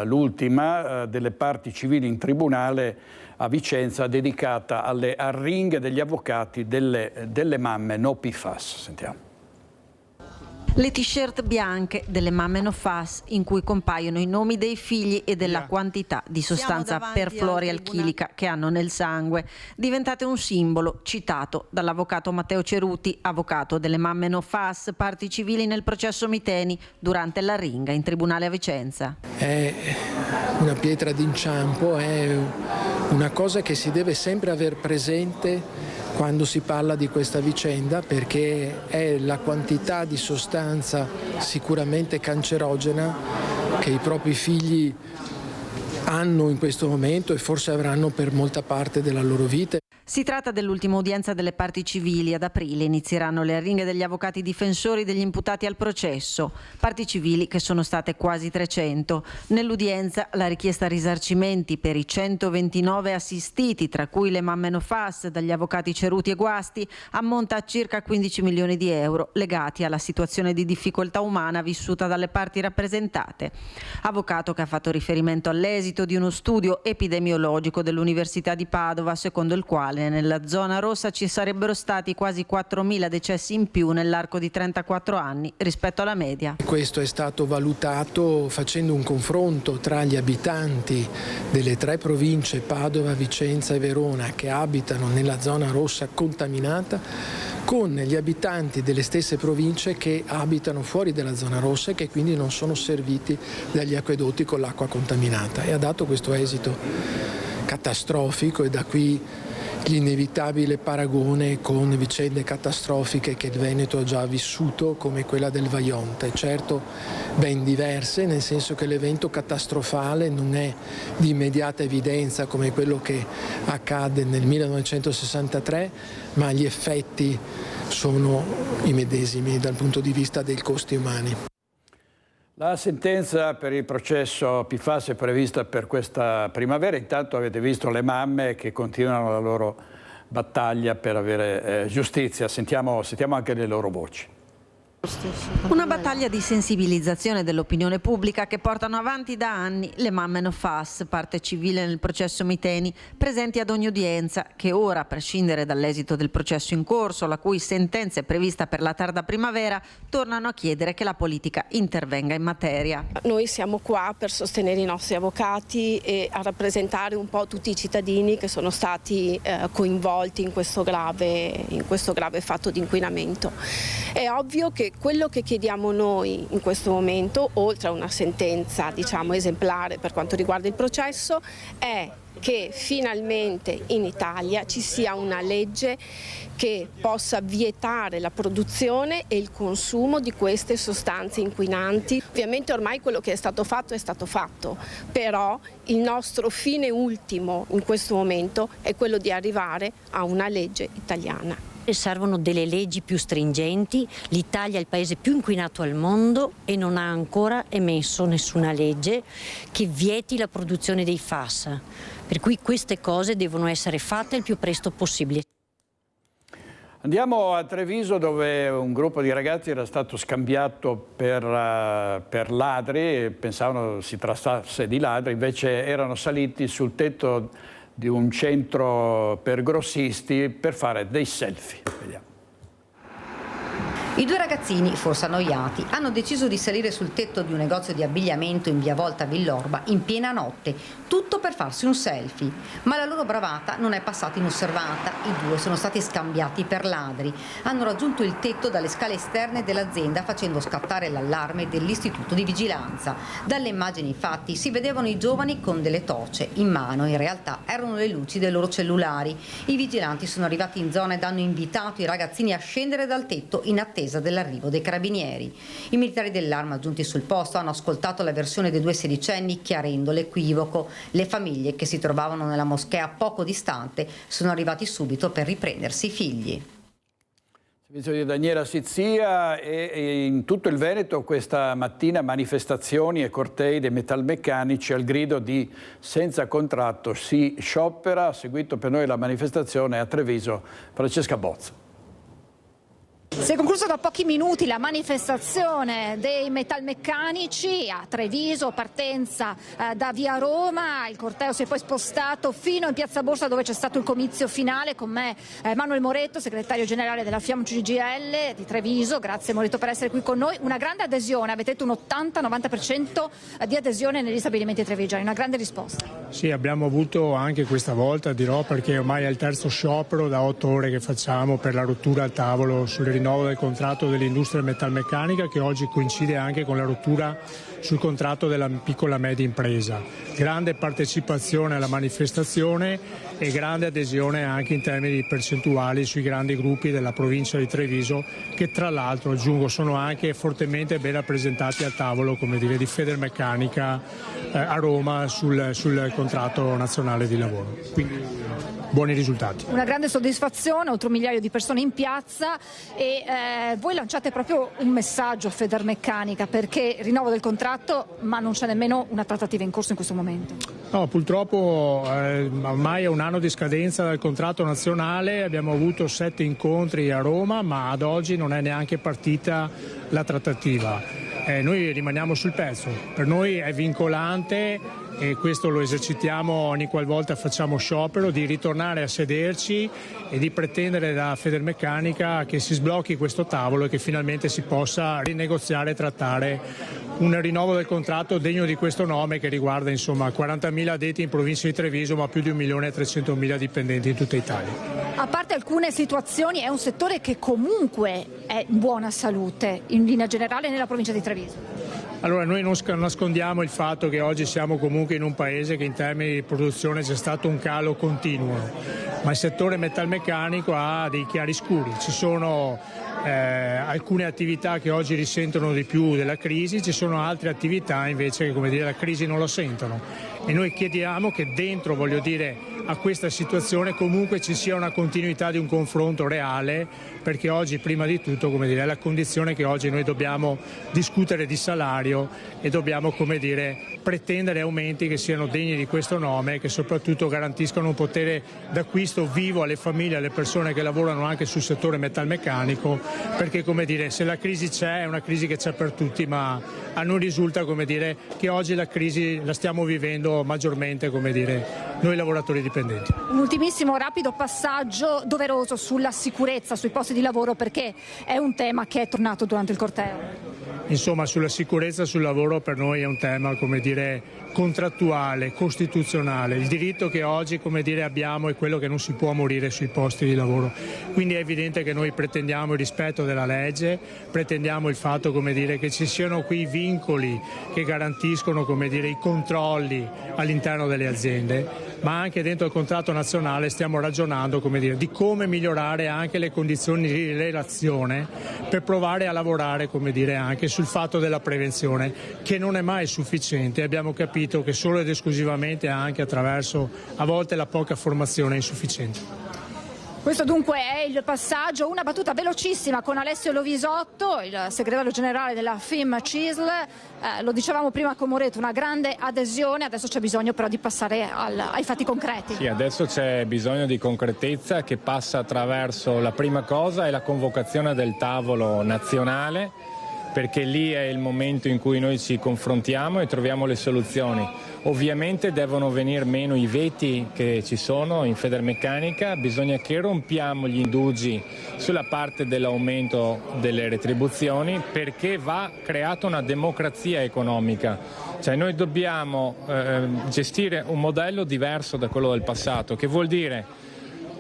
[SPEAKER 1] l'ultima, delle parti civili in tribunale a Vicenza, dedicata alle arringhe degli avvocati delle mamme no PFAS. Sentiamo.
[SPEAKER 19] Le t-shirt bianche delle mamme no PFAS in cui compaiono i nomi dei figli e della quantità di sostanza perfluoroalchilica che hanno nel sangue, diventate un simbolo citato dall'avvocato Matteo Ceruti, avvocato delle mamme no PFAS, parti civili nel processo Miteni, durante l'arringa in tribunale a Vicenza.
[SPEAKER 20] È una pietra d'inciampo, è una cosa che si deve sempre aver presente quando si parla di questa vicenda, perché è la quantità di sostanza sicuramente cancerogena che i propri figli hanno in questo momento e forse avranno per molta parte della loro vita.
[SPEAKER 19] Si tratta dell'ultima udienza delle parti civili. Ad aprile inizieranno le arringhe degli avvocati difensori degli imputati al processo, parti civili che sono state quasi 300. Nell'udienza la richiesta risarcimenti per i 129 assistiti, tra cui le mamme no PFAS, dagli avvocati Ceruti e Guasti, ammonta a circa 15 milioni di euro legati alla situazione di difficoltà umana vissuta dalle parti rappresentate. Avvocato che ha fatto riferimento all'esito di uno studio epidemiologico dell'Università di Padova, secondo il quale nella zona rossa ci sarebbero stati quasi 4.000 decessi in più nell'arco di 34 anni rispetto alla media.
[SPEAKER 20] Questo è stato valutato facendo un confronto tra gli abitanti delle 3 province Padova, Vicenza e Verona che abitano nella zona rossa contaminata con gli abitanti delle stesse province che abitano fuori dalla zona rossa e che quindi non sono serviti dagli acquedotti con l'acqua contaminata, e ha dato questo esito catastrofico, e da qui l'inevitabile paragone con vicende catastrofiche che il Veneto ha già vissuto, come quella del Vajont. Certo ben diverse, nel senso che l'evento catastrofale non è di immediata evidenza come quello che accadde nel 1963, ma gli effetti sono i medesimi dal punto di vista dei costi umani.
[SPEAKER 1] La sentenza per il processo PFAS è prevista per questa primavera. Intanto avete visto le mamme che continuano la loro battaglia per avere giustizia. Sentiamo anche le loro voci.
[SPEAKER 19] Una battaglia di sensibilizzazione dell'opinione pubblica che portano avanti da anni le mamme no PFAS, parte civile nel processo Miteni, presenti ad ogni udienza, che ora, a prescindere dall'esito del processo in corso, la cui sentenza è prevista per la tarda primavera, tornano a chiedere che la politica intervenga in materia.
[SPEAKER 21] Noi siamo qua per sostenere i nostri avvocati e a rappresentare un po' tutti i cittadini che sono stati coinvolti in questo grave fatto di inquinamento. È ovvio che quello che chiediamo noi in questo momento, oltre a una sentenza esemplare per quanto riguarda il processo, è che finalmente in Italia ci sia una legge che possa vietare la produzione e il consumo di queste sostanze inquinanti. Ovviamente ormai quello che è stato fatto, però il nostro fine ultimo in questo momento è quello di arrivare a una legge italiana.
[SPEAKER 22] Servono delle leggi più stringenti. L'Italia è il paese più inquinato al mondo e non ha ancora emesso nessuna legge che vieti la produzione dei FAS, per cui queste cose devono essere fatte il più presto possibile.
[SPEAKER 1] Andiamo a Treviso, dove un gruppo di ragazzi era stato scambiato per ladri, pensavano si trattasse di ladri, invece erano saliti sul tetto di un centro per grossisti per fare dei selfie. Vediamo.
[SPEAKER 4] I due ragazzini, forse annoiati, hanno deciso di salire sul tetto di un negozio di abbigliamento in via Volta Villorba in piena notte, tutto per farsi un selfie. Ma la loro bravata non è passata inosservata, i due sono stati scambiati per ladri. Hanno raggiunto il tetto dalle scale esterne dell'azienda facendo scattare l'allarme dell'istituto di vigilanza. Dalle immagini infatti si vedevano i giovani con delle toce in mano, in realtà erano le luci dei loro cellulari. I vigilanti sono arrivati in zona ed hanno invitato i ragazzini a scendere dal tetto in attesa attesa dell'arrivo dei carabinieri. I militari dell'Arma giunti sul posto hanno ascoltato la versione dei 2 sedicenni chiarendo l'equivoco. Le famiglie che si trovavano nella moschea poco distante sono arrivati subito per riprendersi i figli.
[SPEAKER 1] Servizio di Daniela Sizzia. E in tutto il Veneto questa mattina manifestazioni e cortei dei metalmeccanici al grido di senza contratto si sciopera. Ha seguito per noi la manifestazione a Treviso Francesca Bozza.
[SPEAKER 18] Si è conclusa da pochi minuti la manifestazione dei metalmeccanici a Treviso, partenza da via Roma. Il corteo si è poi spostato fino in piazza Borsa dove c'è stato il comizio finale. Con me Manuel Moretto, segretario generale della FIAM CGIL di Treviso. Grazie Moretto per essere qui con noi. Una grande adesione, avete detto un 80-90% di adesione negli stabilimenti trevigiani, una grande risposta.
[SPEAKER 2] Sì, abbiamo avuto anche questa volta, dirò, perché ormai è il terzo sciopero da 8 ore che facciamo per la rottura al tavolo sulle rinnovo del contratto dell'industria metalmeccanica, che oggi coincide anche con la rottura sul contratto della piccola e media impresa. Grande partecipazione alla manifestazione e grande adesione anche in termini percentuali sui grandi gruppi della provincia di Treviso, che tra l'altro, aggiungo, sono anche fortemente ben rappresentati al tavolo, come dire, di Federmeccanica a Roma sul contratto nazionale di lavoro. Quindi buoni risultati.
[SPEAKER 18] Una grande soddisfazione, oltre 1 migliaio di persone in piazza e voi lanciate proprio un messaggio a Federmeccanica, perché rinnovo del contratto ma non c'è nemmeno una trattativa in corso in questo momento.
[SPEAKER 2] No, purtroppo ormai è un anno di scadenza del contratto nazionale, abbiamo avuto 7 incontri a Roma ma ad oggi non è neanche partita la trattativa. Noi rimaniamo sul pezzo, per noi è vincolante e questo lo esercitiamo ogni qualvolta facciamo sciopero, di ritornare a sederci e di pretendere da Federmeccanica che si sblocchi questo tavolo e che finalmente si possa rinegoziare e trattare un rinnovo del contratto degno di questo nome, che riguarda insomma 40.000 addetti in provincia di Treviso ma più di 1.300.000 dipendenti in tutta Italia.
[SPEAKER 18] A parte alcune situazioni è un settore che comunque è in buona salute in linea generale nella provincia di Treviso.
[SPEAKER 2] Allora, noi non nascondiamo il fatto che oggi siamo comunque in un paese che in termini di produzione c'è stato un calo continuo, ma il settore metalmeccanico ha dei chiaroscuri. Ci sono alcune attività che oggi risentono di più della crisi, ci sono altre attività invece che, come dire, la crisi non lo sentono. E noi chiediamo che dentro, voglio dire, a questa situazione comunque ci sia una continuità di un confronto reale, perché oggi prima di tutto, come dire, è la condizione che oggi noi dobbiamo discutere di salario e dobbiamo, come dire, pretendere aumenti che siano degni di questo nome e che soprattutto garantiscano un potere d'acquisto vivo alle famiglie, alle persone che lavorano anche sul settore metalmeccanico, perché, come dire, se la crisi c'è è una crisi che c'è per tutti, ma a noi risulta, come dire, che oggi la crisi la stiamo vivendo maggiormente, come dire, noi lavoratori dipendenti.
[SPEAKER 18] Un ultimissimo rapido passaggio doveroso sulla sicurezza sui posti di lavoro, perché è un tema che è tornato durante il corteo.
[SPEAKER 2] Insomma, sulla sicurezza sul lavoro per noi è un tema, come dire, contrattuale, costituzionale. Il diritto che oggi, come dire, abbiamo è quello che non si può morire sui posti di lavoro. Quindi è evidente che noi pretendiamo il rispetto della legge, pretendiamo il fatto, come dire, che ci siano quei vincoli che garantiscono, come dire, i controlli all'interno delle aziende, ma anche dentro il contratto nazionale stiamo ragionando, come dire, di come migliorare anche le condizioni di relazione per provare a lavorare, come dire, anche sul fatto della prevenzione, che non è mai sufficiente. Abbiamo capito che solo ed esclusivamente anche attraverso a volte la poca formazione è insufficiente.
[SPEAKER 18] Questo dunque è il passaggio. Una battuta velocissima con Alessio Lovisotto, il segretario generale della FIM CISL. Lo dicevamo prima con Moretto, una grande adesione, adesso c'è bisogno però di passare ai fatti concreti.
[SPEAKER 3] Sì, adesso c'è bisogno di concretezza che passa attraverso, la prima cosa è la convocazione del tavolo nazionale, perché lì è il momento in cui noi ci confrontiamo e troviamo le soluzioni. Ovviamente devono venire meno i veti che ci sono in Federmeccanica, bisogna che rompiamo gli indugi sulla parte dell'aumento delle retribuzioni, perché va creata una democrazia economica. Cioè noi dobbiamo gestire un modello diverso da quello del passato, che vuol dire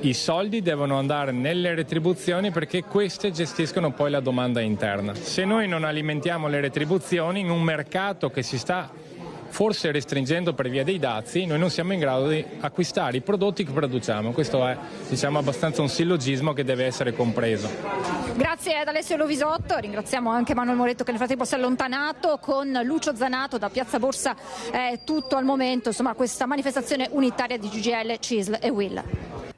[SPEAKER 3] i soldi devono andare nelle retribuzioni perché queste gestiscono poi la domanda interna. Se noi non alimentiamo le retribuzioni in un mercato che si sta forse restringendo per via dei dazi, noi non siamo in grado di acquistare i prodotti che produciamo. Questo è, diciamo, abbastanza un sillogismo che deve essere compreso.
[SPEAKER 18] Grazie ad Alessio Lovisotto, ringraziamo anche Manuel Moretto che nel frattempo si è allontanato. Con Lucio Zanato da Piazza Borsa è tutto al momento, insomma, questa manifestazione unitaria di CGIL, CISL e UIL.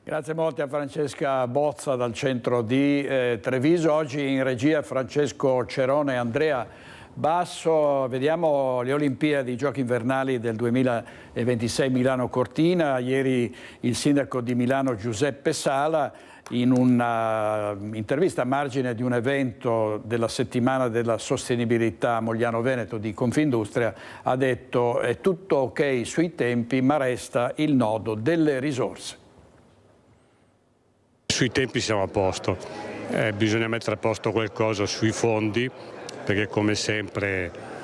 [SPEAKER 1] Grazie molto a Francesca Bozza dal centro di Treviso. Oggi in regia Francesco Cerone e Andrea Basso. Vediamo le Olimpiadi, i Giochi invernali del 2026 Milano-Cortina. Ieri il sindaco di Milano Giuseppe Sala, in un'intervista a margine di un evento della settimana della sostenibilità Mogliano-Veneto di Confindustria, ha detto: è tutto ok sui tempi, ma resta il nodo delle risorse.
[SPEAKER 5] Sui tempi siamo a posto, bisogna mettere a posto qualcosa sui fondi, perché come sempre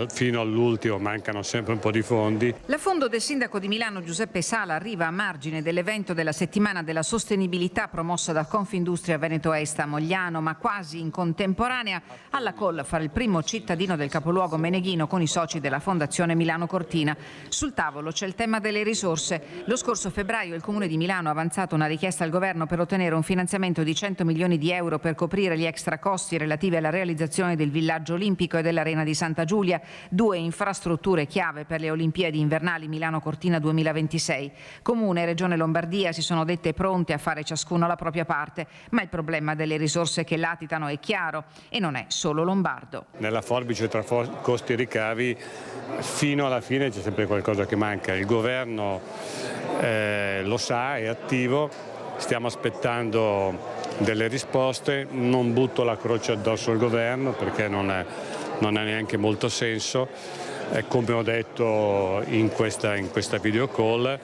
[SPEAKER 5] fino all'ultimo mancano sempre un po' di fondi.
[SPEAKER 6] L'affondo del sindaco di Milano Giuseppe Sala arriva a margine dell'evento della settimana della sostenibilità promossa da Confindustria Veneto Est a Mogliano, ma quasi in contemporanea alla call fra il primo cittadino del capoluogo meneghino con i soci della Fondazione Milano Cortina. Sul tavolo c'è il tema delle risorse. Lo scorso febbraio il Comune di Milano ha avanzato una richiesta al governo per ottenere un finanziamento di 100 milioni di euro per coprire gli extra costi relativi alla realizzazione del villaggio olimpico e dell'Arena di Santa Giulia, due infrastrutture chiave per le Olimpiadi invernali Milano-Cortina 2026. Comune e Regione Lombardia si sono dette pronte a fare ciascuno la propria parte, ma il problema delle risorse che latitano è chiaro e non è solo lombardo.
[SPEAKER 5] Nella forbice tra costi e ricavi fino alla fine c'è sempre qualcosa che manca. Il governo lo sa, è attivo, stiamo aspettando delle risposte. Non butto la croce addosso al governo perché non ha neanche molto senso, come ho detto in questa video call,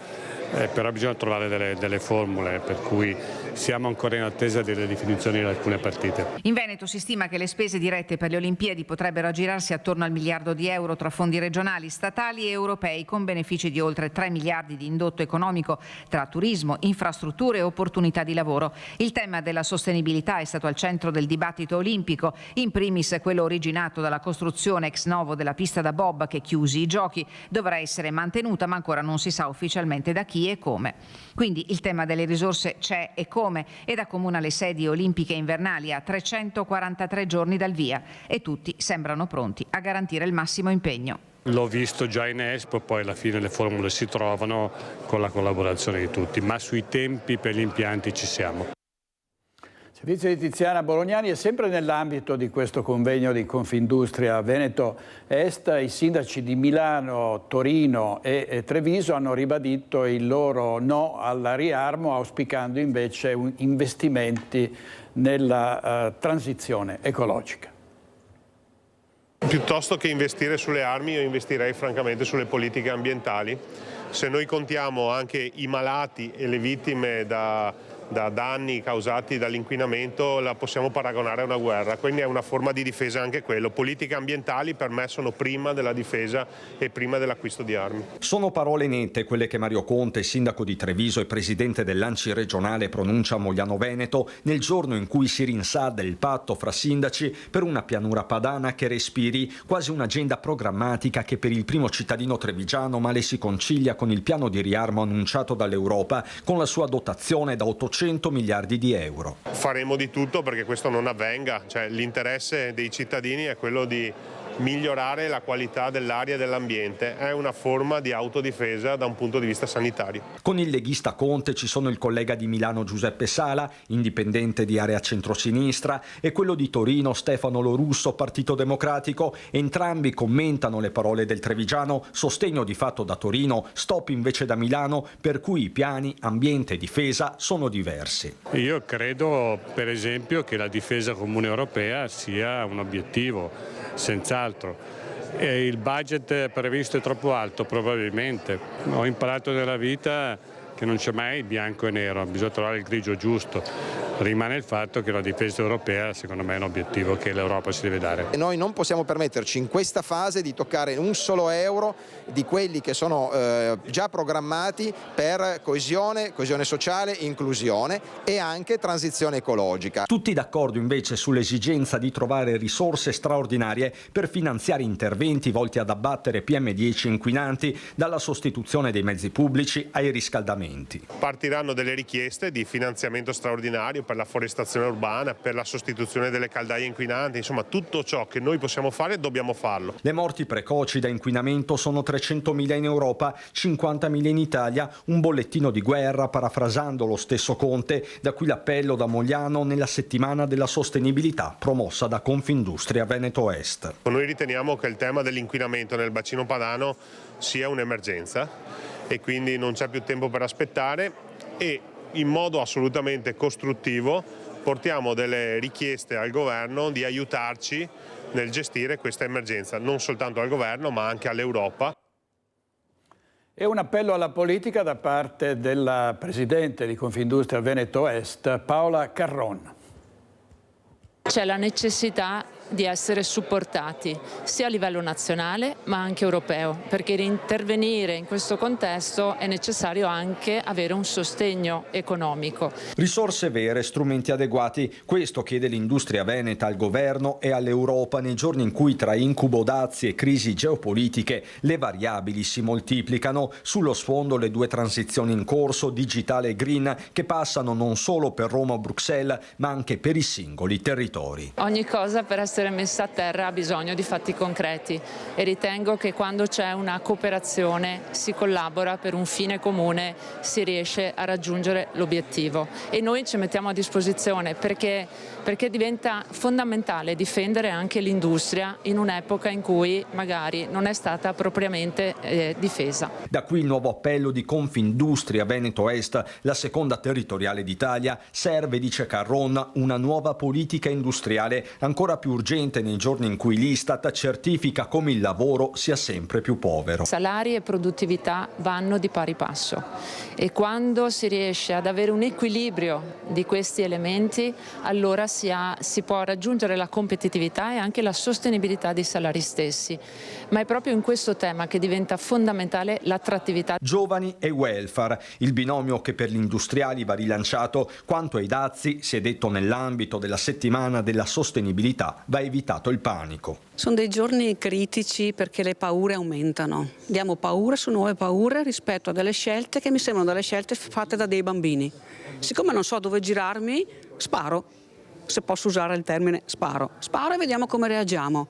[SPEAKER 5] però bisogna trovare delle formule, per cui siamo ancora in attesa delle definizioni di alcune partite.
[SPEAKER 6] In Veneto si stima che le spese dirette per le Olimpiadi potrebbero aggirarsi attorno al miliardo di euro tra fondi regionali, statali e europei, con benefici di oltre 3 miliardi di indotto economico tra turismo, infrastrutture e opportunità di lavoro. Il tema della sostenibilità è stato al centro del dibattito olimpico, in primis quello originato dalla costruzione ex novo della pista da bob che, chiusi i giochi, dovrà essere mantenuta, ma ancora non si sa ufficialmente da chi e come. Quindi il tema delle risorse c'è e come, ed accomuna le sedi olimpiche invernali a 343 giorni dal via, e tutti sembrano pronti a garantire il massimo impegno.
[SPEAKER 5] L'ho visto già in Expo, poi alla fine le formule si trovano con la collaborazione di tutti, ma sui tempi per gli impianti ci siamo.
[SPEAKER 1] Servizio di Tiziana Bolognani. E sempre nell'ambito di questo convegno di Confindustria Veneto Est, i sindaci di Milano, Torino e Treviso hanno ribadito il loro no al riarmo, auspicando invece investimenti nella transizione ecologica.
[SPEAKER 23] Piuttosto che investire sulle armi, io investirei francamente sulle politiche ambientali. Se noi contiamo anche i malati e le vittime da danni causati dall'inquinamento, la possiamo paragonare a una guerra, quindi è una forma di difesa anche quello. Politiche ambientali per me sono prima della difesa e prima dell'acquisto di armi.
[SPEAKER 24] Sono parole nette quelle che Mario Conte, sindaco di Treviso e presidente dell'ANCI regionale, pronuncia a Mogliano Veneto nel giorno in cui si rinsalda il patto fra sindaci per una pianura padana che respiri, quasi un'agenda programmatica che per il primo cittadino trevigiano male si concilia con il piano di riarmo annunciato dall'Europa, con la sua dotazione da 800 miliardi di euro.
[SPEAKER 23] Faremo di tutto perché questo non avvenga, cioè l'interesse dei cittadini è quello di migliorare la qualità dell'aria e dell'ambiente, è una forma di autodifesa da un punto di vista sanitario.
[SPEAKER 24] Con il leghista Conte ci sono il collega di Milano Giuseppe Sala, indipendente di area centrosinistra, e quello di Torino Stefano Lorusso, Partito Democratico. Entrambi commentano le parole del trevigiano, sostegno di fatto da Torino, stop invece da Milano, per cui i piani ambiente e difesa sono diversi.
[SPEAKER 5] Io credo per esempio che la difesa comune europea sia un obiettivo, senz'altro. E il budget previsto è troppo alto, probabilmente. Ho imparato nella vita che non c'è mai bianco e nero, bisogna trovare il grigio giusto. rimane il fatto che la difesa europea secondo me è un obiettivo che l'Europa si deve dare.
[SPEAKER 7] E noi non possiamo permetterci in questa fase di toccare un solo euro di quelli che sono già programmati per coesione sociale, inclusione e anche transizione ecologica.
[SPEAKER 24] Tutti d'accordo invece sull'esigenza di trovare risorse straordinarie per finanziare interventi volti ad abbattere PM10 inquinanti, dalla sostituzione dei mezzi pubblici ai riscaldamenti.
[SPEAKER 23] Partiranno delle richieste di finanziamento straordinario per la forestazione urbana, per la sostituzione delle caldaie inquinanti, insomma tutto ciò che noi possiamo fare dobbiamo farlo.
[SPEAKER 24] Le morti precoci da inquinamento sono 300.000 in Europa, 50.000 in Italia, un bollettino di guerra parafrasando lo stesso Conte, da qui l'appello da Mogliano nella settimana della sostenibilità promossa da Confindustria Veneto Est.
[SPEAKER 23] Noi riteniamo che il tema dell'inquinamento nel bacino padano sia un'emergenza e quindi non c'è più tempo per aspettare e in modo assolutamente costruttivo portiamo delle richieste al governo di aiutarci nel gestire questa emergenza, non soltanto al governo ma anche all'Europa.
[SPEAKER 1] E un appello alla politica da parte della Presidente di Confindustria Veneto Est, Paola Carron.
[SPEAKER 9] C'è la necessità di essere supportati sia a livello nazionale ma anche europeo, perché intervenire in questo contesto è necessario anche avere un sostegno economico.
[SPEAKER 24] Risorse vere, strumenti adeguati, questo chiede l'industria veneta al governo e all'Europa nei giorni in cui tra incubo dazi e crisi geopolitiche le variabili si moltiplicano, sullo sfondo le due transizioni in corso, digitale e green, che passano non solo per Roma o Bruxelles ma anche per i singoli territori.
[SPEAKER 9] Ogni cosa per essere messa a terra ha bisogno di fatti concreti e ritengo che quando c'è una cooperazione si collabora per un fine comune, si riesce a raggiungere l'obiettivo e noi ci mettiamo a disposizione perché diventa fondamentale difendere anche l'industria in un'epoca in cui magari non è stata propriamente difesa.
[SPEAKER 24] Da qui il nuovo appello di Confindustria Veneto Est, la seconda territoriale d'Italia. Serve, dice Carron, una nuova politica industriale ancora più urgente nei giorni in cui l'Istat certifica come il lavoro sia sempre più povero.
[SPEAKER 9] Salari e produttività vanno di pari passo e quando si riesce ad avere un equilibrio di questi elementi allora si può raggiungere la competitività e anche la sostenibilità dei salari stessi. Ma è proprio in questo tema che diventa fondamentale l'attrattività.
[SPEAKER 24] Giovani e welfare, il binomio che per gli industriali va rilanciato. Quanto ai dazi, si è detto nell'ambito della settimana della sostenibilità, va evitato il panico.
[SPEAKER 10] Sono dei giorni critici perché le paure aumentano. Diamo paure su nuove paure rispetto a delle scelte che mi sembrano delle scelte fatte da dei bambini. Siccome non so dove girarmi, sparo. Se posso usare il termine sparo. Sparo e vediamo come reagiamo.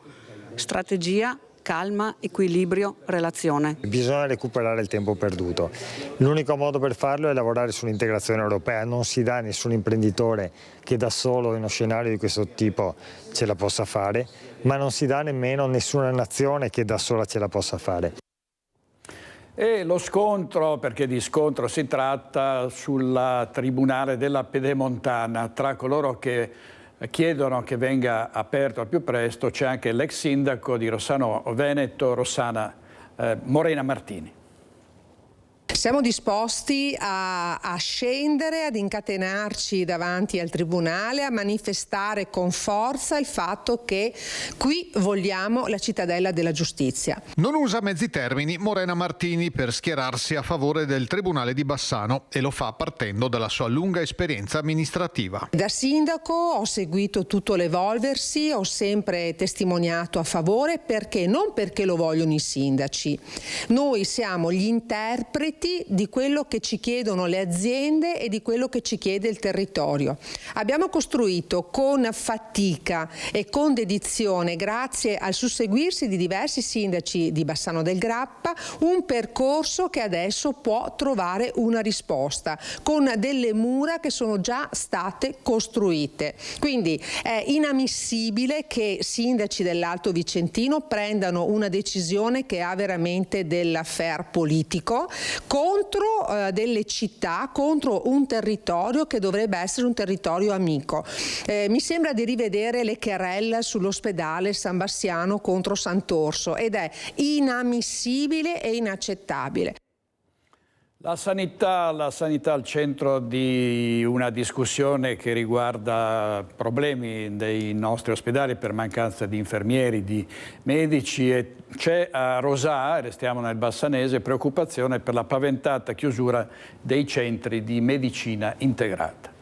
[SPEAKER 10] Strategia, calma, equilibrio, relazione.
[SPEAKER 12] Bisogna recuperare il tempo perduto. L'unico modo per farlo è lavorare sull'integrazione europea. Non si dà a nessun imprenditore che da solo in uno scenario di questo tipo ce la possa fare, ma non si dà nemmeno a nessuna nazione che da sola ce la possa fare.
[SPEAKER 1] E lo scontro, perché di scontro si tratta, sulla Tribunale della Pedemontana tra coloro che chiedono che venga aperto al più presto, c'è anche l'ex sindaco di Rossano Veneto, Morena Martini.
[SPEAKER 25] Siamo disposti a scendere, ad incatenarci davanti al Tribunale, a manifestare con forza il fatto che qui vogliamo la cittadella della giustizia.
[SPEAKER 26] Non usa mezzi termini Morena Martini per schierarsi a favore del Tribunale di Bassano e lo fa partendo dalla sua lunga esperienza amministrativa.
[SPEAKER 25] Da sindaco ho seguito tutto l'evolversi, ho sempre testimoniato a favore perché non perché lo vogliono i sindaci. Noi siamo gli interpreti di quello che ci chiedono le aziende e di quello che ci chiede il territorio. Abbiamo costruito con fatica e con dedizione, grazie al susseguirsi di diversi sindaci di Bassano del Grappa, un percorso che adesso può trovare una risposta con delle mura che sono già state costruite. Quindi è inammissibile che sindaci dell'Alto Vicentino prendano una decisione che ha veramente dell'affaire politico contro delle città, contro un territorio che dovrebbe essere un territorio amico. Mi sembra di rivedere le querelle sull'ospedale San Bastiano contro Sant'Orso ed è inammissibile e inaccettabile.
[SPEAKER 1] La sanità al centro di una discussione che riguarda problemi dei nostri ospedali per mancanza di infermieri, di medici, e c'è a Rosà, restiamo nel Bassanese, preoccupazione per la paventata chiusura dei centri di medicina integrata.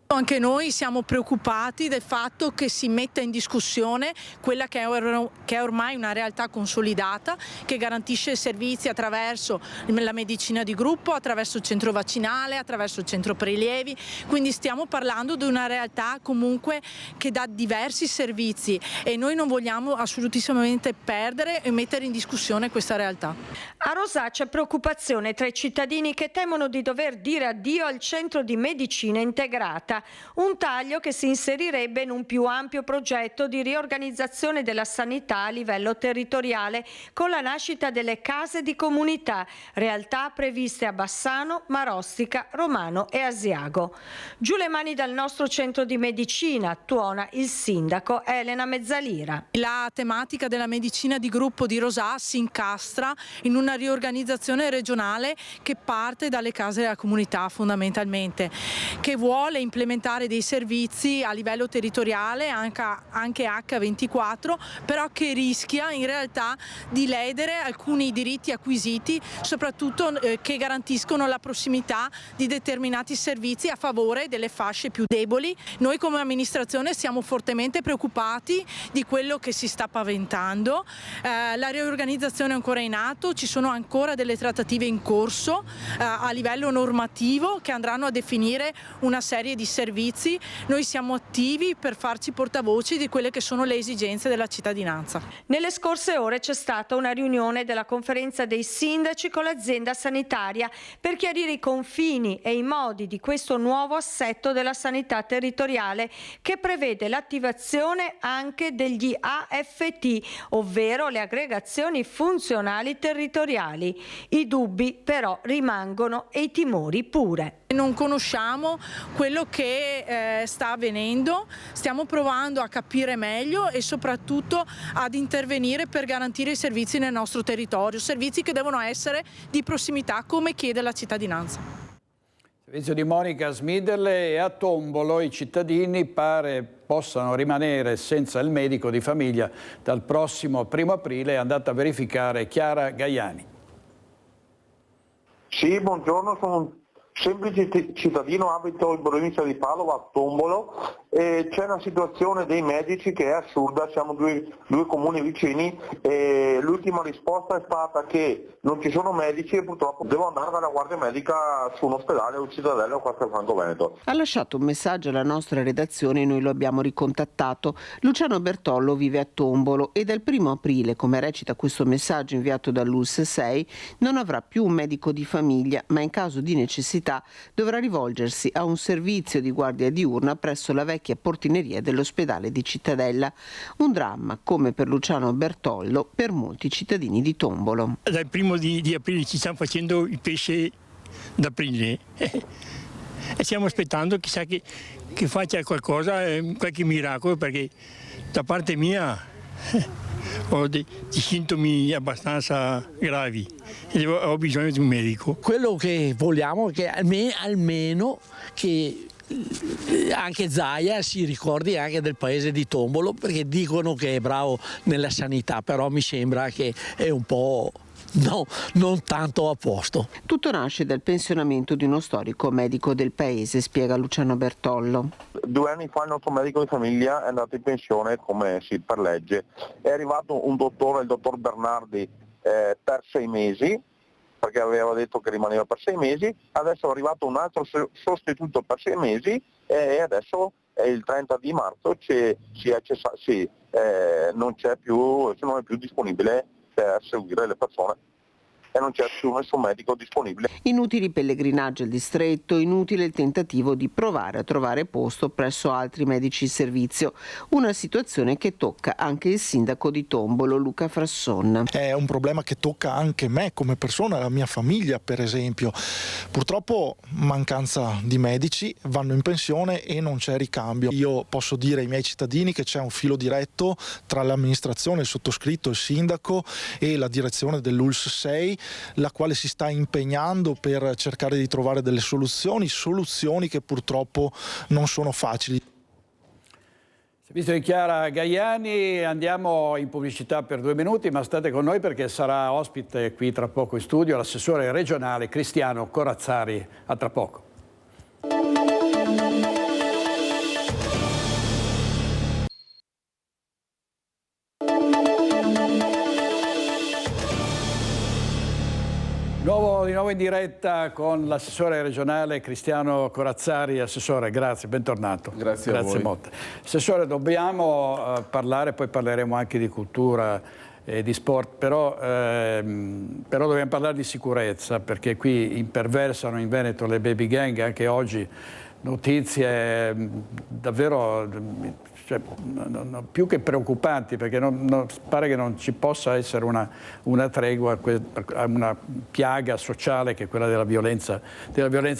[SPEAKER 11] Anche noi siamo preoccupati del fatto che si metta in discussione quella che è ormai una realtà consolidata, che garantisce servizi attraverso la medicina di gruppo, attraverso il centro vaccinale, attraverso il centro prelievi, quindi stiamo parlando di una realtà comunque che dà diversi servizi e noi non vogliamo assolutissimamente perdere e mettere in discussione questa realtà.
[SPEAKER 13] A Rosà c'è preoccupazione tra i cittadini che temono di dover dire addio al centro di medicina integrata. Un taglio che si inserirebbe in un più ampio progetto di riorganizzazione della sanità a livello territoriale con la nascita delle case di comunità, realtà previste a Bassano, Marostica, Romano e Asiago. Giù le mani dal nostro centro di medicina, tuona il sindaco Elena Mezzalira.
[SPEAKER 11] La tematica della medicina di gruppo di Rosà si incastra in una riorganizzazione regionale che parte dalle case della comunità fondamentalmente, che vuole implementare dei servizi a livello territoriale, anche H24, però che rischia in realtà di ledere alcuni diritti acquisiti, soprattutto che garantiscono la prossimità di determinati servizi a favore delle fasce più deboli. Noi come amministrazione siamo fortemente preoccupati di quello che si sta paventando. La riorganizzazione è ancora in atto, ci sono ancora delle trattative in corso a livello normativo che andranno a definire una serie di servizi. Noi siamo attivi per farci portavoci di quelle che sono le esigenze della cittadinanza.
[SPEAKER 13] Nelle scorse ore c'è stata una riunione della conferenza dei sindaci con l'azienda sanitaria per chiarire i confini e i modi di questo nuovo assetto della sanità territoriale che prevede l'attivazione anche degli AFT, ovvero le aggregazioni funzionali territoriali. I dubbi però rimangono e i timori pure.
[SPEAKER 11] Non conosciamo quello che sta avvenendo, stiamo provando a capire meglio e soprattutto ad intervenire per garantire i servizi nel nostro territorio, servizi che devono essere di prossimità come chiede la cittadinanza.
[SPEAKER 1] Servizio di Monica Smiderle, e a Tombolo i cittadini pare possano rimanere senza il medico di famiglia dal prossimo 1° aprile, è andata a verificare Chiara Gaiani.
[SPEAKER 14] Sì, buongiorno, sono un semplice cittadino, abito in provincia di Padova, a Tombolo, e c'è una situazione dei medici che è assurda, siamo due comuni vicini e l'ultima risposta è stata che non ci sono medici e purtroppo devo andare dalla guardia medica su un ospedale o Cittadella o Castelfranco Veneto.
[SPEAKER 15] Ha lasciato un messaggio alla nostra redazione e noi lo abbiamo ricontattato. Luciano Bertollo vive a Tombolo e dal 1° aprile, come recita questo messaggio inviato dall'ULSS 6, non avrà più un medico di famiglia, ma in caso di necessità dovrà rivolgersi a un servizio di guardia diurna presso la vecchia portineria dell'ospedale di Cittadella. Un dramma, come per Luciano Bertollo, per molti cittadini di Tombolo.
[SPEAKER 16] Dal 1° di aprile ci stiamo facendo il pesce d'aprile e stiamo aspettando chissà che faccia qualcosa, qualche miracolo, perché da parte mia ho dei sintomi abbastanza gravi e ho bisogno di un medico.
[SPEAKER 17] Quello che vogliamo è che almeno che anche Zaia si ricordi anche del paese di Tombolo, perché dicono che è bravo nella sanità, però mi sembra che è un po' non tanto a posto.
[SPEAKER 15] Tutto nasce dal pensionamento di uno storico medico del paese, spiega Luciano Bertollo.
[SPEAKER 14] 2 anni fa il nostro medico di famiglia è andato in pensione come per legge. È arrivato un dottore, il dottor Bernardi, per 6 mesi, perché aveva detto che rimaneva per 6 mesi, adesso è arrivato un altro sostituto per 6 mesi e adesso il 30 di marzo non è più disponibile per seguire le persone e non c'è più nessun medico disponibile.
[SPEAKER 15] Inutili pellegrinaggi al distretto, inutile il tentativo di provare a trovare posto presso altri medici in servizio, una situazione che tocca anche il sindaco di Tombolo, Luca Frasson.
[SPEAKER 27] È un problema che tocca anche me come persona, la mia famiglia per esempio. Purtroppo mancanza di medici, vanno in pensione e non c'è ricambio. Io posso dire ai miei cittadini che c'è un filo diretto tra l'amministrazione, il sottoscritto, il sindaco e la direzione dell'ULSS 6 la quale si sta impegnando per cercare di trovare delle soluzioni che purtroppo non sono facili.
[SPEAKER 1] Visto Chiara Gaiani, andiamo in pubblicità per 2 minuti, ma state con noi perché sarà ospite qui tra poco in studio l'assessore regionale Cristiano Corazzari. A tra poco. Di nuovo in diretta con l'assessore regionale Cristiano Corazzari. Assessore, grazie, bentornato.
[SPEAKER 2] Grazie a voi.
[SPEAKER 1] Molte. Assessore, dobbiamo parlare, poi parleremo anche di cultura e di sport, però dobbiamo parlare di sicurezza, perché qui imperversano in Veneto le baby gang, anche oggi notizie davvero più che preoccupanti, perché pare che non ci possa essere una tregua a una piaga sociale che è quella della violenza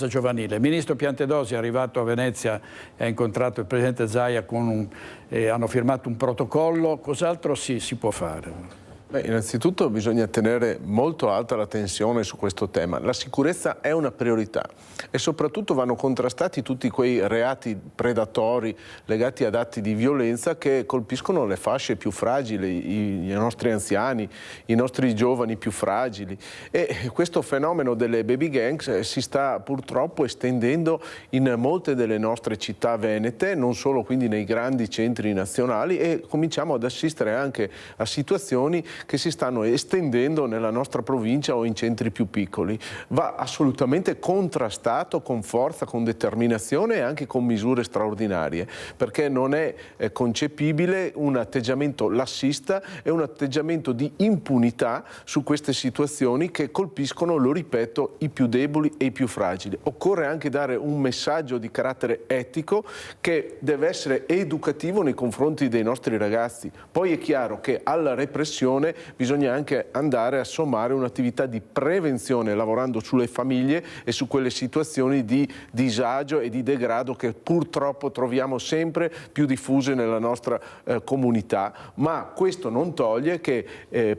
[SPEAKER 1] giovanile. Il ministro Piantedosi è arrivato a Venezia e ha incontrato il presidente Zaia hanno firmato un protocollo. Cos'altro si può fare?
[SPEAKER 2] Innanzitutto bisogna tenere molto alta la tensione su questo tema. La sicurezza è una priorità e soprattutto vanno contrastati tutti quei reati predatori legati ad atti di violenza che colpiscono le fasce più fragili, i nostri anziani, i nostri giovani più fragili. E questo fenomeno delle baby gangs si sta purtroppo estendendo in molte delle nostre città venete, non solo quindi nei grandi centri nazionali, e cominciamo ad assistere anche a situazioni che si stanno estendendo nella nostra provincia o in centri più piccoli. Va assolutamente contrastato con forza, con determinazione e anche con misure straordinarie, perché non è concepibile un atteggiamento lassista e un atteggiamento di impunità su queste situazioni che colpiscono, lo ripeto, i più deboli e i più fragili. Occorre anche dare un messaggio di carattere etico che deve essere educativo nei confronti dei nostri ragazzi. Poi è chiaro che alla repressione bisogna anche andare a sommare un'attività di prevenzione, lavorando sulle famiglie e su quelle situazioni di disagio e di degrado che purtroppo troviamo sempre più diffuse nella nostra comunità. Ma questo non toglie che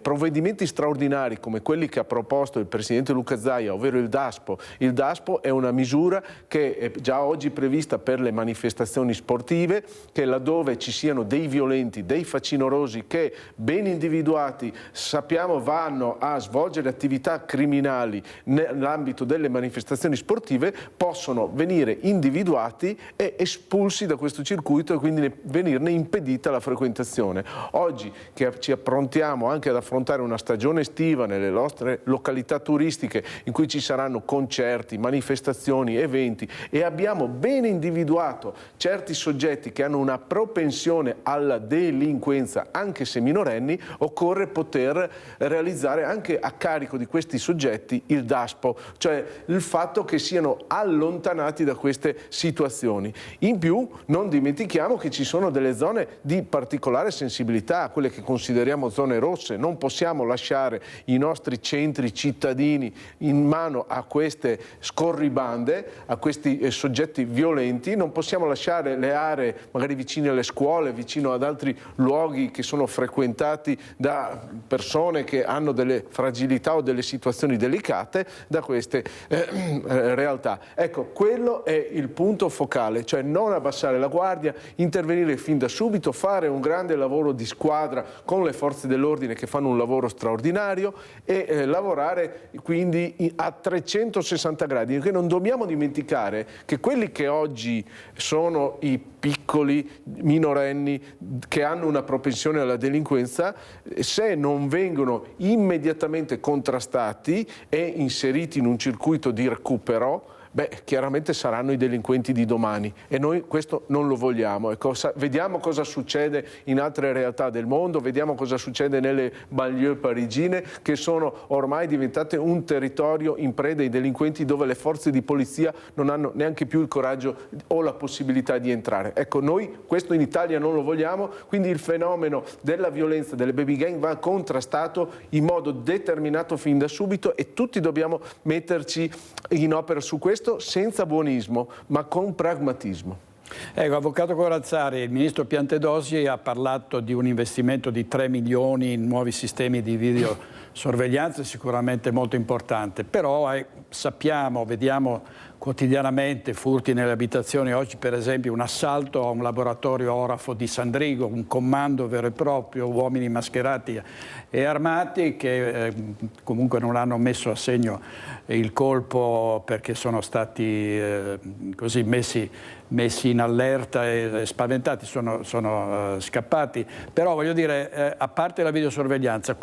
[SPEAKER 2] provvedimenti straordinari come quelli che ha proposto il Presidente Luca Zaia, ovvero il DASPO è una misura che è già oggi prevista per le manifestazioni sportive, che laddove ci siano dei violenti, dei facinorosi che ben individuati sappiamo vanno a svolgere attività criminali nell'ambito delle manifestazioni sportive, possono venire individuati e espulsi da questo circuito e quindi venirne impedita la frequentazione. Oggi che ci approntiamo anche ad affrontare una stagione estiva nelle nostre località turistiche in cui ci saranno concerti, manifestazioni, eventi, e abbiamo ben individuato certi soggetti che hanno una propensione alla delinquenza anche se minorenni, occorre poter realizzare anche a carico di questi soggetti il DASPO, cioè il fatto che siano allontanati da queste situazioni. In più non dimentichiamo che ci sono delle zone di particolare sensibilità, quelle che consideriamo zone rosse. Non possiamo lasciare i nostri centri cittadini in mano a queste scorribande, a questi soggetti violenti, non possiamo lasciare le aree magari vicine alle scuole, vicino ad altri luoghi che sono frequentati da persone che hanno delle fragilità o delle situazioni delicate da queste realtà. Ecco, quello è il punto focale, cioè non abbassare la guardia, intervenire fin da subito, fare un grande lavoro di squadra con le forze dell'ordine che fanno un lavoro straordinario e lavorare quindi a 360 gradi, perché non dobbiamo dimenticare che quelli che oggi sono i piccoli minorenni che hanno una propensione alla delinquenza, se non vengono immediatamente contrastati e inseriti in un circuito di recupero, chiaramente saranno i delinquenti di domani e noi questo non lo vogliamo. Vediamo cosa succede in altre realtà del mondo, vediamo cosa succede nelle banlieue parigine, che sono ormai diventate un territorio in preda ai delinquenti, dove le forze di polizia non hanno neanche più il coraggio o la possibilità di entrare. Ecco, noi questo in Italia non lo vogliamo, quindi il fenomeno della violenza, delle baby gang va contrastato in modo determinato fin da subito e tutti dobbiamo metterci in opera su questo, senza buonismo ma con pragmatismo.
[SPEAKER 1] Ecco, Avvocato Corazzari, il ministro Piantedosi ha parlato di un investimento di 3 milioni in nuovi sistemi di videosorveglianza è sicuramente molto importante, però sappiamo, vediamo quotidianamente furti nelle abitazioni. Oggi per esempio un assalto a un laboratorio orafo di Sandrigo, un comando vero e proprio, uomini mascherati e armati che comunque non hanno messo a segno il colpo perché sono stati così messi in allerta e spaventati, sono scappati. Però voglio dire, a parte la videosorveglianza,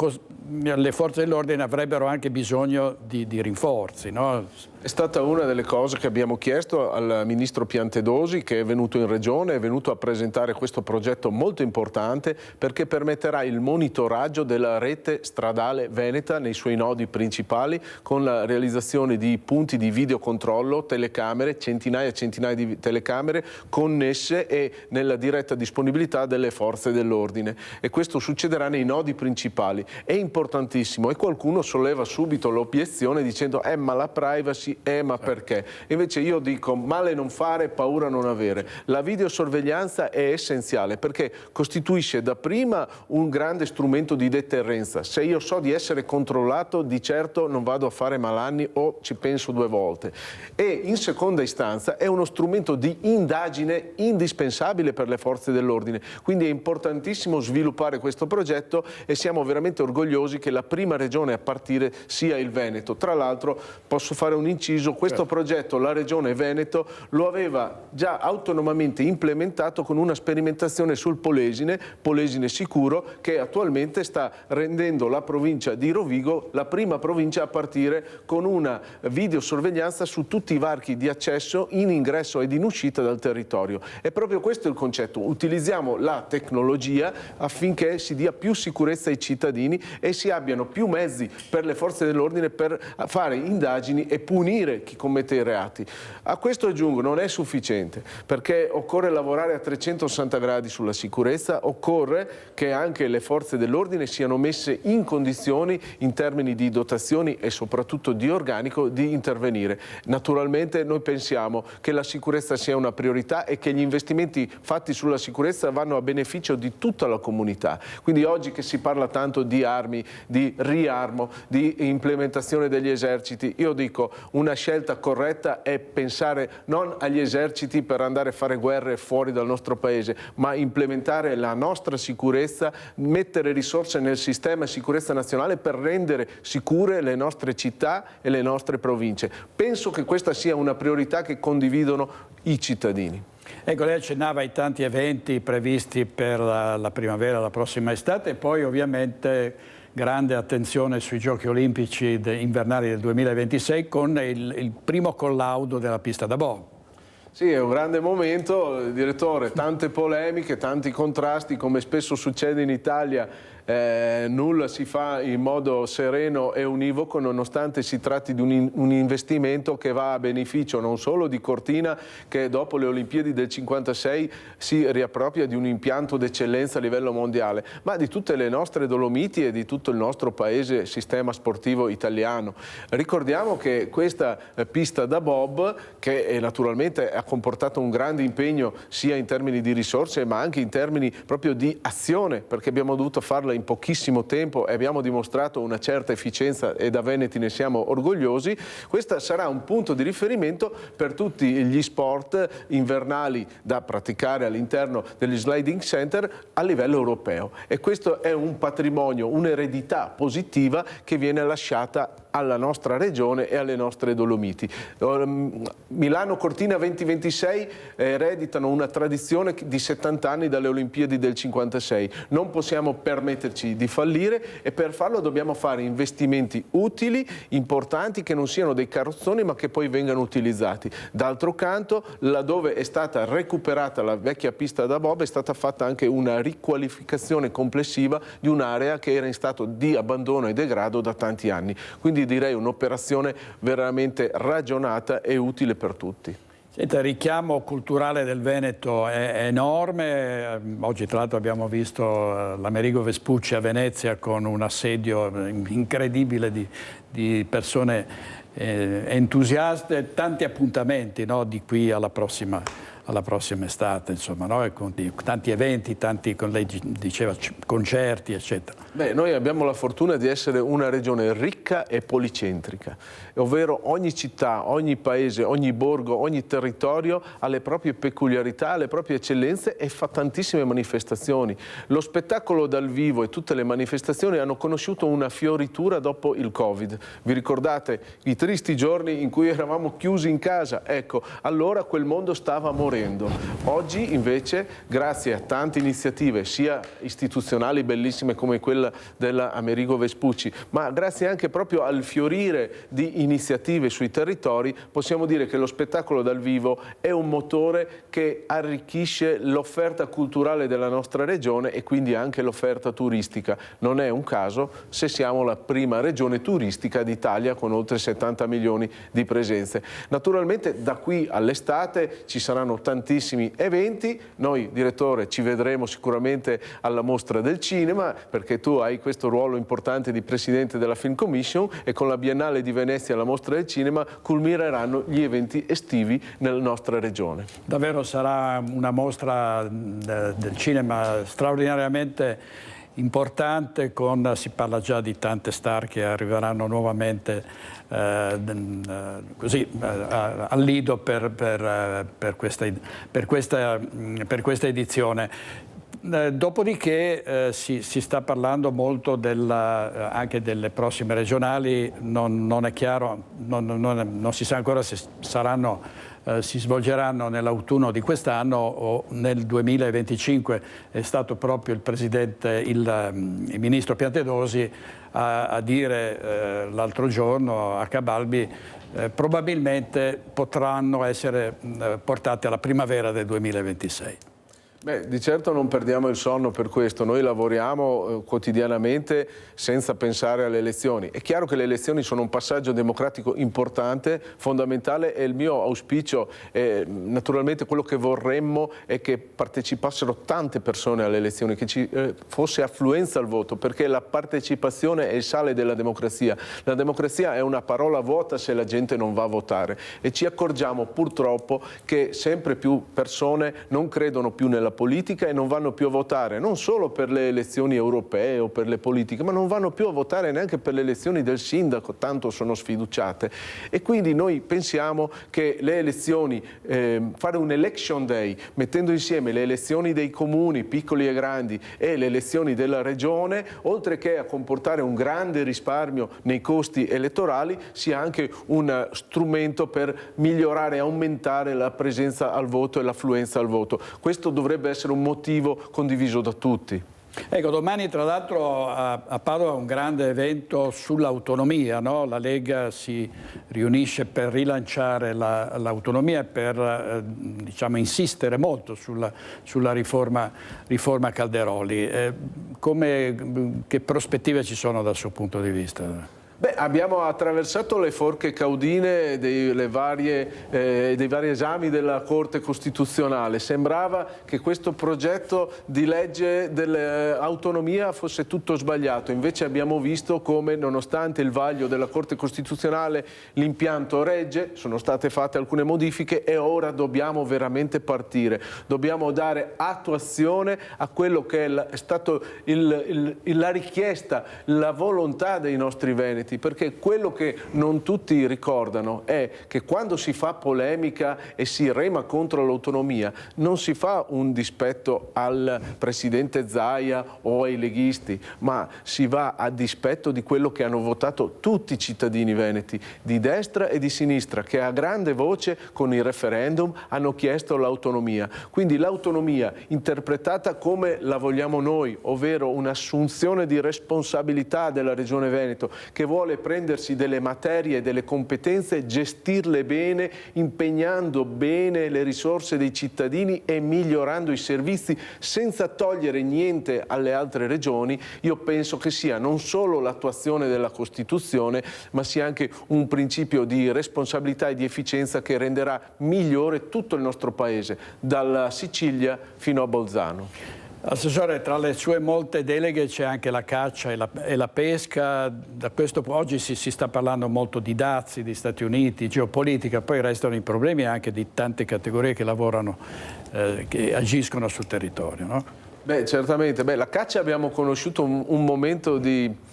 [SPEAKER 1] le forze dell'ordine avrebbero anche bisogno di rinforzi, no?
[SPEAKER 2] È stata una delle cose che abbiamo chiesto al ministro Piantedosi, che è venuto in regione, è venuto a presentare questo progetto molto importante perché permetterà il monitoraggio della rete stradale veneta nei suoi nodi principali, con la realizzazione di punti di videocontrollo, telecamere, centinaia e centinaia di telecamere connesse e nella diretta disponibilità delle forze dell'ordine. E questo succederà nei nodi principali. È importantissimo, e qualcuno solleva subito l'obiezione dicendo ma la privacy, ma perché? Invece io dico male non fare, paura non avere. La videosorveglianza è essenziale perché costituisce dapprima un grande strumento di deterrenza. Se io so di essere controllato, di certo non vado a fare malanni o ci penso due volte. E in seconda istanza è uno strumento di indagine indispensabile per le forze dell'ordine. Quindi è importantissimo sviluppare questo progetto e siamo veramente orgogliosi che la prima regione a partire sia il Veneto. Tra l'altro posso fare un inciso, questo progetto la Regione Veneto lo aveva già autonomamente implementato con una sperimentazione sul Polesine sicuro, che attualmente sta rendendo la provincia di Rovigo la prima provincia a partire con una videosorveglianza su tutti i varchi di accesso in ingresso ed in uscita dal territorio. E proprio questo è il concetto, utilizziamo la tecnologia affinché si dia più sicurezza ai cittadini e si abbiano più mezzi per le forze dell'ordine per fare indagini e punire chi commette i reati. A questo aggiungo, non è sufficiente, perché occorre lavorare a 360 gradi sulla sicurezza, occorre che anche le forze dell'ordine siano messe in condizioni, in termini di dotazioni e soprattutto di organico, di intervenire. Naturalmente noi pensiamo che la sicurezza sia una priorità e che gli investimenti fatti sulla sicurezza vanno a beneficio di tutta la comunità. Quindi oggi che si parla tanto di armi, di riarmo, di implementazione degli eserciti, io dico una scelta corretta è pensare non agli eserciti per andare a fare guerre fuori dal nostro paese, ma implementare la nostra sicurezza, mettere risorse nel sistema sicurezza nazionale per rendere sicure le nostre città e le nostre province. Penso che questa sia una priorità che condividono i cittadini.
[SPEAKER 1] Ecco, lei accennava ai tanti eventi previsti per la primavera, la prossima estate e poi ovviamente grande attenzione sui Giochi Olimpici invernali del 2026 con il primo collaudo della pista da bob.
[SPEAKER 2] Sì, è un grande momento, direttore, tante polemiche, tanti contrasti, come spesso succede in Italia. Nulla si fa in modo sereno e univoco, nonostante si tratti di un investimento che va a beneficio non solo di Cortina, che dopo le Olimpiadi del 56 si riappropria di un impianto d'eccellenza a livello mondiale, ma di tutte le nostre Dolomiti e di tutto il nostro paese sistema sportivo italiano. Ricordiamo che questa pista da bob, che naturalmente ha comportato un grande impegno sia in termini di risorse ma anche in termini proprio di azione, perché abbiamo dovuto farla in pochissimo tempo e abbiamo dimostrato una certa efficienza e da veneti ne siamo orgogliosi. Questa sarà un punto di riferimento per tutti gli sport invernali da praticare all'interno degli sliding center a livello europeo, e questo è un patrimonio, un'eredità positiva che viene lasciata alla nostra regione e alle nostre Dolomiti. Milano-Cortina 2026 ereditano una tradizione di 70 anni dalle Olimpiadi del 56. Non possiamo permetterci di fallire e per farlo dobbiamo fare investimenti utili, importanti, che non siano dei carrozzoni ma che poi vengano utilizzati. D'altro canto, laddove è stata recuperata la vecchia pista da bob, è stata fatta anche una riqualificazione complessiva di un'area che era in stato di abbandono e degrado da tanti anni. Quindi direi un'operazione veramente ragionata e utile per tutti.
[SPEAKER 1] Senta, il richiamo culturale del Veneto è enorme. Oggi tra l'altro abbiamo visto l'Amerigo Vespucci a Venezia con un assedio incredibile di persone entusiaste, tanti appuntamenti, no, di qui alla prossima estate, insomma, no? E con tanti eventi, tanti, con lei diceva, concerti, eccetera.
[SPEAKER 2] Beh, noi abbiamo la fortuna di essere una regione ricca e policentrica, ovvero ogni città, ogni paese, ogni borgo, ogni territorio ha le proprie peculiarità, le proprie eccellenze e fa tantissime manifestazioni. Lo spettacolo dal vivo e tutte le manifestazioni hanno conosciuto una fioritura dopo il Covid. Vi ricordate i tristi giorni in cui eravamo chiusi in casa? Ecco, allora quel mondo stava morendo. Oggi invece, grazie a tante iniziative, sia istituzionali bellissime come quella della Amerigo Vespucci, ma grazie anche proprio al fiorire di iniziative sui territori, possiamo dire che lo spettacolo dal vivo è un motore che arricchisce l'offerta culturale della nostra regione e quindi anche l'offerta turistica. Non è un caso se siamo la prima regione turistica d'Italia con oltre 70 milioni di presenze. Naturalmente da qui all'estate ci saranno tantissimi eventi. Noi, direttore, ci vedremo sicuramente alla Mostra del Cinema, perché tu hai questo ruolo importante di presidente della Film Commission, e con la Biennale di Venezia e la Mostra del Cinema culmineranno gli eventi estivi nella nostra regione.
[SPEAKER 1] Davvero sarà una mostra del cinema straordinariamente importante, si parla già di tante star che arriveranno nuovamente così al Lido per questa edizione. Dopodiché si sta parlando molto anche delle prossime regionali, non è chiaro, non si sa ancora se si svolgeranno nell'autunno di quest'anno o nel 2025. È stato proprio il ministro Piantedosi a dire l'altro giorno a Cabalbi probabilmente potranno essere portate alla primavera del 2026.
[SPEAKER 2] Beh, di certo non perdiamo il sonno per questo, noi lavoriamo quotidianamente senza pensare alle elezioni. È chiaro che le elezioni sono un passaggio democratico importante, fondamentale, e il mio auspicio, naturalmente quello che vorremmo, è che partecipassero tante persone alle elezioni, che ci fosse affluenza al voto, perché la partecipazione è il sale della democrazia. La democrazia è una parola vuota se la gente non va a votare, e ci accorgiamo purtroppo che sempre più persone non credono più nella politica e non vanno più a votare, non solo per le elezioni europee o per le politiche, ma non vanno più a votare neanche per le elezioni del sindaco, tanto sono sfiduciate. E quindi noi pensiamo che le elezioni, fare un election day, mettendo insieme le elezioni dei comuni, piccoli e grandi, e le elezioni della regione, oltre che a comportare un grande risparmio nei costi elettorali, sia anche un strumento per migliorare e aumentare la presenza al voto e l'affluenza al voto. Questo dovrebbe essere un motivo condiviso da tutti.
[SPEAKER 1] Ecco, domani tra l'altro a Padova un grande evento sull'autonomia, no? La Lega si riunisce per rilanciare l'autonomia e per diciamo, insistere molto sulla riforma Calderoli. Che prospettive ci sono dal suo punto di vista?
[SPEAKER 2] Beh, abbiamo attraversato le forche caudine dei vari esami della Corte Costituzionale. Sembrava che questo progetto di legge dell'autonomia fosse tutto sbagliato. Invece abbiamo visto come, nonostante il vaglio della Corte Costituzionale, l'impianto regge, sono state fatte alcune modifiche e ora dobbiamo veramente partire. Dobbiamo dare attuazione a quello che è stato la richiesta, la volontà dei nostri veneti. Perché quello che non tutti ricordano è che quando si fa polemica e si rema contro l'autonomia non si fa un dispetto al presidente Zaia o ai leghisti, ma si va a dispetto di quello che hanno votato tutti i cittadini veneti, di destra e di sinistra, che a grande voce con il referendum hanno chiesto l'autonomia. Quindi l'autonomia interpretata come la vogliamo noi, ovvero un'assunzione di responsabilità della Regione Veneto, che vuole prendersi delle materie e delle competenze, gestirle bene, impegnando bene le risorse dei cittadini e migliorando i servizi senza togliere niente alle altre regioni. Io penso che sia non solo l'attuazione della Costituzione, ma sia anche un principio di responsabilità e di efficienza che renderà migliore tutto il nostro Paese, dalla Sicilia fino a Bolzano.
[SPEAKER 1] Assessore, tra le sue molte deleghe c'è anche la caccia e la pesca. Da questo oggi si sta parlando molto di dazi, di Stati Uniti, geopolitica, poi restano i problemi anche di tante categorie che lavorano, che agiscono sul territorio, no?
[SPEAKER 2] Beh, certamente. La caccia abbiamo conosciuto un momento di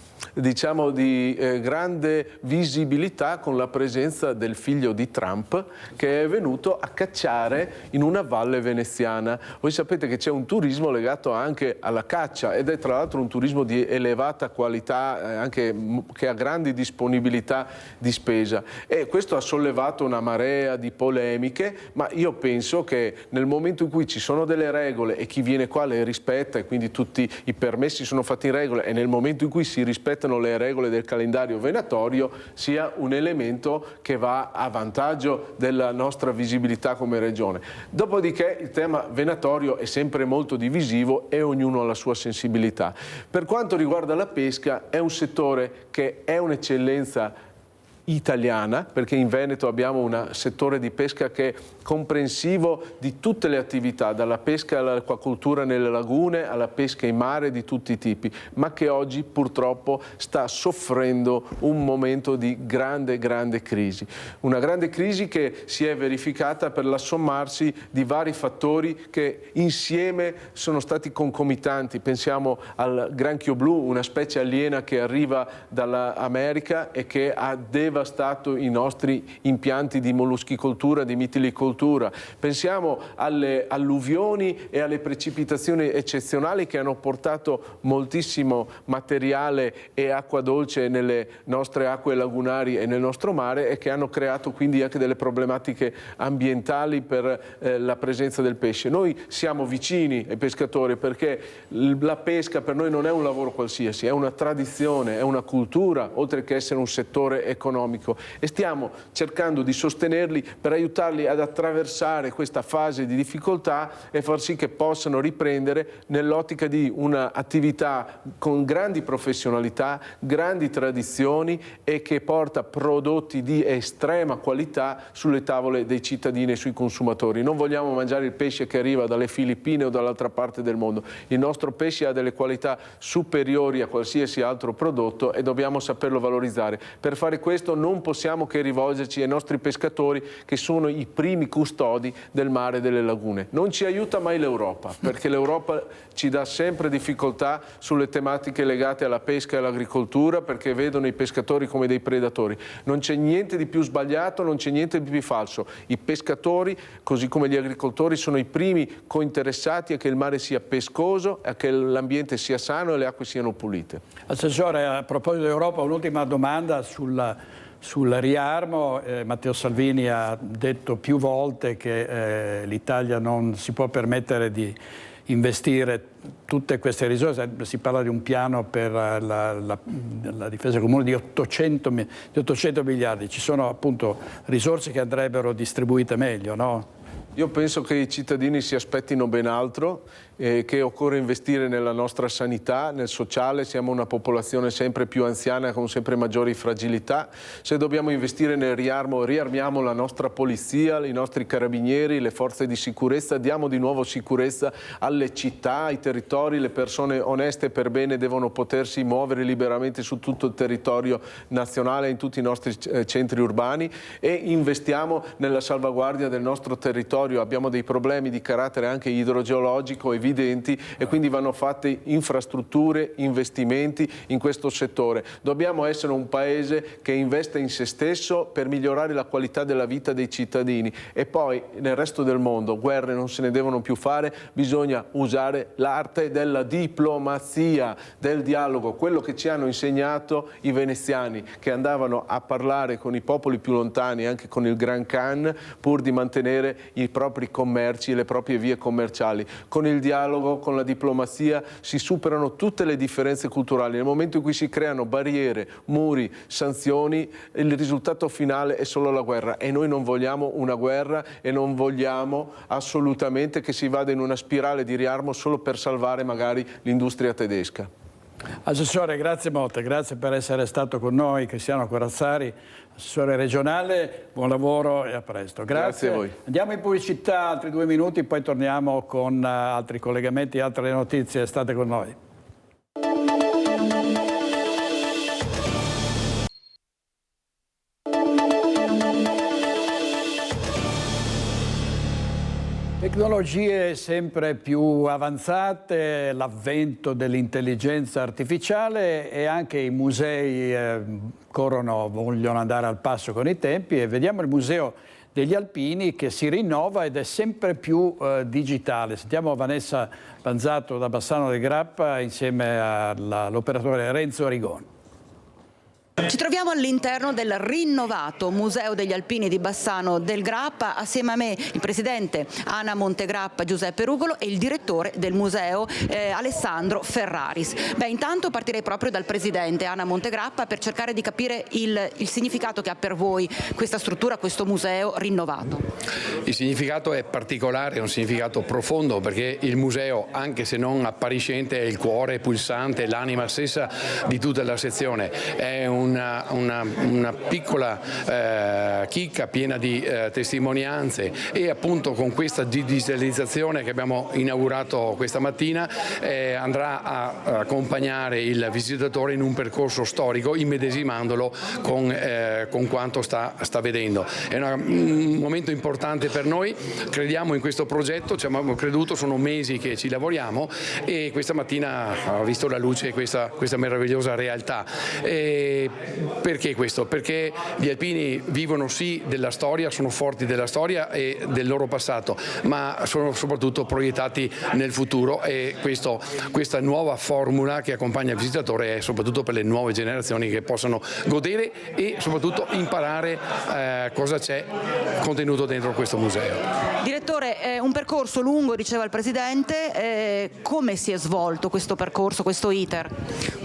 [SPEAKER 2] grande visibilità con la presenza del figlio di Trump, che è venuto a cacciare in una valle veneziana. Voi sapete che c'è un turismo legato anche alla caccia ed è tra l'altro un turismo di elevata qualità, anche che ha grandi disponibilità di spesa, e questo ha sollevato una marea di polemiche, ma io penso che nel momento in cui ci sono delle regole e chi viene qua le rispetta e quindi tutti i permessi sono fatti in regola, e nel momento in cui si rispettano le regole del calendario venatorio, sia un elemento che va a vantaggio della nostra visibilità come regione. Dopodiché il tema venatorio è sempre molto divisivo e ognuno ha la sua sensibilità. Per quanto riguarda la pesca, è un settore che è un'eccellenza italiana, perché in Veneto abbiamo un settore di pesca che è comprensivo di tutte le attività, dalla pesca all'acquacoltura nelle lagune alla pesca in mare di tutti i tipi, ma che oggi purtroppo sta soffrendo un momento di grande crisi. Una grande crisi che si è verificata per l'assommarsi di vari fattori che insieme sono stati concomitanti. Pensiamo al granchio blu, una specie aliena che arriva dall'America e che ha devastato i nostri impianti di molluschicoltura, di mitilicoltura. Pensiamo alle alluvioni e alle precipitazioni eccezionali che hanno portato moltissimo materiale e acqua dolce nelle nostre acque lagunari e nel nostro mare, e che hanno creato quindi anche delle problematiche ambientali per la presenza del pesce. Noi siamo vicini ai pescatori perché la pesca per noi non è un lavoro qualsiasi, è una tradizione, è una cultura, oltre che essere un settore economico, e stiamo cercando di sostenerli per aiutarli ad attraversare questa fase di difficoltà e far sì che possano riprendere nell'ottica di un'attività con grandi professionalità, grandi tradizioni e che porta prodotti di estrema qualità sulle tavole dei cittadini e sui consumatori. Non vogliamo mangiare il pesce che arriva dalle Filippine o dall'altra parte del mondo. Il nostro pesce ha delle qualità superiori a qualsiasi altro prodotto e dobbiamo saperlo valorizzare. Per fare questo non possiamo che rivolgerci ai nostri pescatori, che sono i primi custodi del mare e delle lagune. Non ci aiuta mai l'Europa, perché l'Europa ci dà sempre difficoltà sulle tematiche legate alla pesca e all'agricoltura, perché vedono i pescatori come dei predatori. Non c'è niente di più sbagliato, non c'è niente di più falso. I pescatori, così come gli agricoltori, sono i primi cointeressati a che il mare sia pescoso, a che l'ambiente sia sano e le acque siano pulite.
[SPEAKER 1] Assessore, a proposito dell'Europa, un'ultima domanda sul riarmo. Matteo Salvini ha detto più volte che l'Italia non si può permettere di investire tutte queste risorse. Si parla di un piano per la difesa comune di 800 miliardi. Ci sono appunto risorse che andrebbero distribuite meglio, no?
[SPEAKER 2] Io penso che i cittadini si aspettino ben altro, che occorre investire nella nostra sanità, nel sociale. Siamo una popolazione sempre più anziana con sempre maggiori fragilità. Se dobbiamo investire nel riarmo, riarmiamo la nostra polizia, i nostri carabinieri, le forze di sicurezza, diamo di nuovo sicurezza alle città, ai territori. Le persone oneste per bene devono potersi muovere liberamente su tutto il territorio nazionale, in tutti i nostri centri urbani, e investiamo nella salvaguardia del nostro territorio. Abbiamo dei problemi di carattere anche idrogeologico evidenti, e quindi vanno fatte infrastrutture, investimenti in questo settore. Dobbiamo essere un paese che investe in se stesso per migliorare la qualità della vita dei cittadini, e poi nel resto del mondo guerre non se ne devono più fare, bisogna usare l'arte della diplomazia, del dialogo, quello che ci hanno insegnato i veneziani, che andavano a parlare con i popoli più lontani, anche con il Gran Khan, pur di mantenere i propri commerci e le proprie vie commerciali. Con il dialogo, con la diplomazia si superano tutte le differenze culturali. Nel momento in cui si creano barriere, muri, sanzioni, il risultato finale è solo la guerra, e noi non vogliamo una guerra e non vogliamo assolutamente che si vada in una spirale di riarmo solo per salvare magari l'industria tedesca.
[SPEAKER 1] Assessore, grazie molte, grazie per essere stato con noi, Cristiano Corazzari, assessore regionale, buon lavoro e a presto.
[SPEAKER 2] Grazie a voi.
[SPEAKER 1] Andiamo in pubblicità, altri 2 minuti, poi torniamo con altri collegamenti, altre notizie, state con noi. Tecnologie sempre più avanzate, l'avvento dell'intelligenza artificiale e anche i musei vogliono andare al passo con i tempi, e vediamo il Museo degli Alpini che si rinnova ed è sempre più digitale. Sentiamo Vanessa Banzato da Bassano del Grappa insieme all'operatore Renzo Rigon.
[SPEAKER 3] Ci troviamo all'interno del rinnovato Museo degli Alpini di Bassano del Grappa, assieme a me il presidente Ana Montegrappa Giuseppe Rugolo e il direttore del museo Alessandro Ferraris. Intanto partirei proprio dal presidente Ana Montegrappa per cercare di capire il significato che ha per voi questa struttura, questo museo rinnovato.
[SPEAKER 4] Il significato è particolare, è un significato profondo, perché il museo, anche se non appariscente, è il cuore pulsante, l'anima stessa di tutta la sezione. È una piccola chicca piena di testimonianze, e appunto con questa digitalizzazione che abbiamo inaugurato questa mattina andrà a accompagnare il visitatore in un percorso storico, immedesimandolo con quanto sta vedendo. È un momento importante per noi, crediamo in questo progetto, ci abbiamo creduto, sono mesi che ci lavoriamo e questa mattina ha visto la luce questa meravigliosa realtà. Perché questo? Perché gli alpini vivono sì della storia, sono forti della storia e del loro passato, ma sono soprattutto proiettati nel futuro, e questa nuova formula che accompagna il visitatore è soprattutto per le nuove generazioni che possano godere e soprattutto imparare cosa c'è contenuto dentro questo museo.
[SPEAKER 3] Direttore, un percorso lungo, diceva il presidente, come si è svolto questo percorso, questo iter?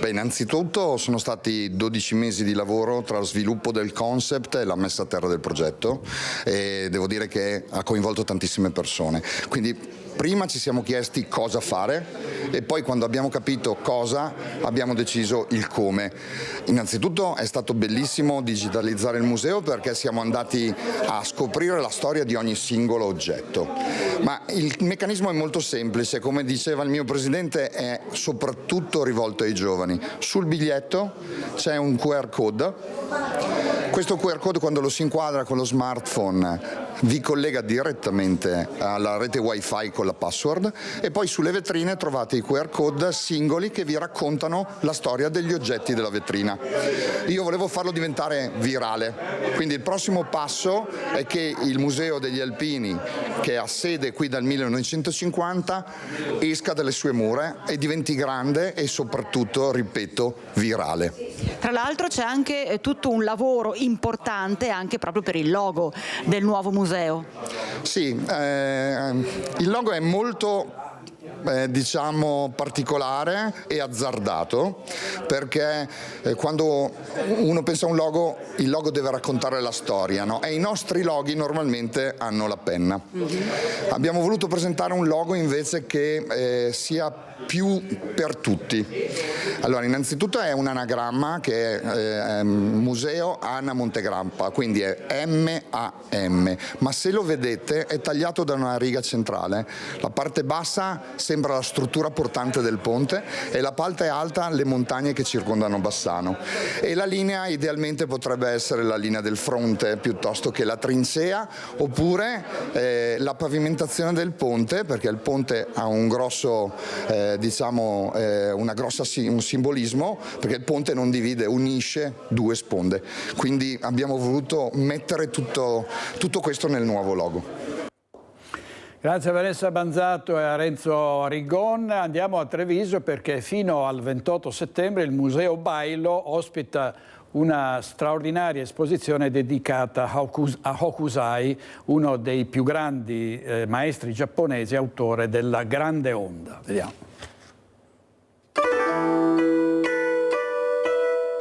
[SPEAKER 8] Innanzitutto sono stati 12 mesi di lavoro tra lo sviluppo del concept e la messa a terra del progetto, e devo dire che ha coinvolto tantissime persone. Quindi prima ci siamo chiesti cosa fare e poi, quando abbiamo capito cosa, abbiamo deciso il come. Innanzitutto è stato bellissimo digitalizzare il museo, perché siamo andati a scoprire la storia di ogni singolo oggetto. Ma il meccanismo è molto semplice, come diceva il mio presidente, è soprattutto rivolto ai giovani. Sul biglietto c'è un QR code. Questo QR code, quando lo si inquadra con lo smartphone, vi collega direttamente alla rete wifi con la password, e poi sulle vetrine trovate i QR code singoli che vi raccontano la storia degli oggetti della vetrina. Io volevo farlo diventare virale, quindi il prossimo passo è che il Museo degli Alpini, che ha sede qui dal 1950, esca dalle sue mura e diventi grande e soprattutto, ripeto, virale.
[SPEAKER 3] Tra l'altro c'è anche tutto un lavoro importante anche proprio per il logo del nuovo museo.
[SPEAKER 8] Sì, il logo è molto diciamo particolare e azzardato, perché quando uno pensa a un logo, il logo deve raccontare la storia, no? E i nostri loghi normalmente hanno la penna. Abbiamo voluto presentare un logo invece che sia più per tutti. Allora, innanzitutto è un anagramma che è Museo Ana Montegrappa, quindi è MAM, ma se lo vedete è tagliato da una riga centrale. La parte bassa sembra la struttura portante del ponte e la parte alta le montagne che circondano Bassano, e la linea idealmente potrebbe essere la linea del fronte piuttosto che la trincea, oppure la pavimentazione del ponte, perché il ponte ha un grosso un simbolismo, perché il ponte non divide, unisce due sponde, quindi abbiamo voluto mettere tutto questo nel nuovo logo.
[SPEAKER 1] Grazie a Vanessa Banzato e a Renzo Rigon. Andiamo a Treviso, perché fino al 28 settembre il Museo Bailo ospita una straordinaria esposizione dedicata a Hokusai, uno dei più grandi maestri giapponesi, autore della Grande Onda. Vediamo.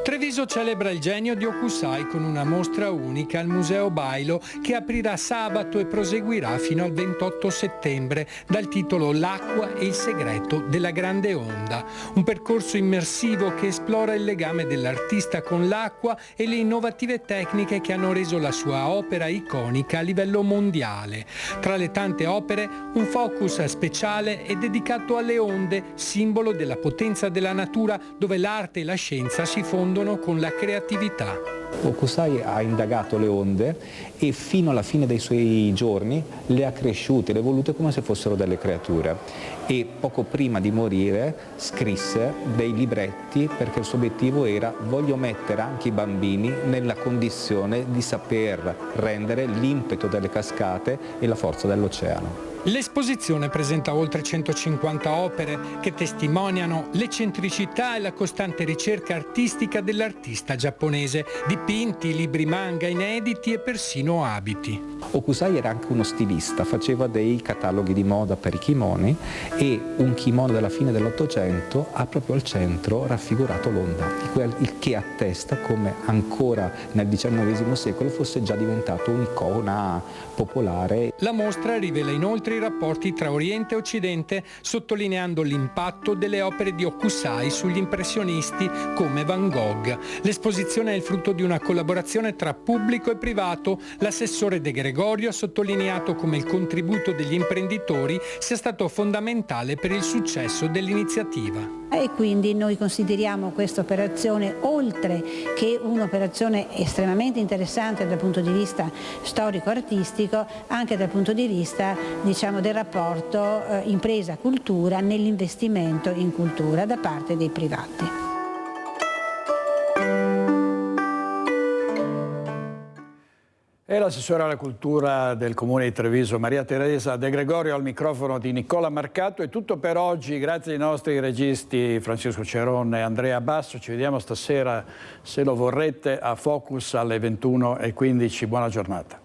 [SPEAKER 19] Treviso
[SPEAKER 5] Treviso celebra il genio di Hokusai con una mostra unica al Museo Bailo che aprirà sabato e proseguirà fino al 28 settembre dal titolo L'acqua e il segreto della grande onda. Un percorso immersivo che esplora il legame dell'artista con l'acqua e le innovative tecniche che hanno reso la sua opera iconica a livello mondiale. Tra le tante opere, un focus speciale è dedicato alle onde, simbolo della potenza della natura dove l'arte e la scienza si fondono con la creatività.
[SPEAKER 6] Hokusai ha indagato le onde e fino alla fine dei suoi giorni le ha cresciute, le ha evolute come se fossero delle creature, e poco prima di morire scrisse dei libretti perché il suo obiettivo era: voglio mettere anche i bambini nella condizione di saper rendere l'impeto delle cascate e la forza dell'oceano.
[SPEAKER 5] L'esposizione presenta oltre 150 opere che testimoniano l'eccentricità e la costante ricerca artistica dell'artista giapponese, dipinti, libri manga inediti e persino abiti.
[SPEAKER 6] Hokusai era anche uno stilista, faceva dei cataloghi di moda per i kimoni e un kimono della fine dell'Ottocento ha proprio al centro raffigurato l'onda, il che attesta come ancora nel XIX secolo fosse già diventato un'icona popolare.
[SPEAKER 5] La mostra rivela inoltre i rapporti tra Oriente e Occidente, sottolineando l'impatto delle opere di Hokusai sugli impressionisti come Van Gogh. L'esposizione è il frutto di una collaborazione tra pubblico e privato. L'assessore De Gregorio ha sottolineato come il contributo degli imprenditori sia stato fondamentale per il successo dell'iniziativa.
[SPEAKER 18] E quindi noi consideriamo questa operazione, oltre che un'operazione estremamente interessante dal punto di vista storico-artistico, anche dal punto di vista, diciamo, del rapporto impresa-cultura nell'investimento in cultura da parte dei privati.
[SPEAKER 1] E l'assessore alla cultura del Comune di Treviso, Maria Teresa De Gregorio, al microfono di Nicola Marcato. È tutto per oggi, grazie ai nostri registi Francesco Ceron e Andrea Basso. Ci vediamo stasera, se lo vorrete, a Focus alle 21:15. Buona giornata.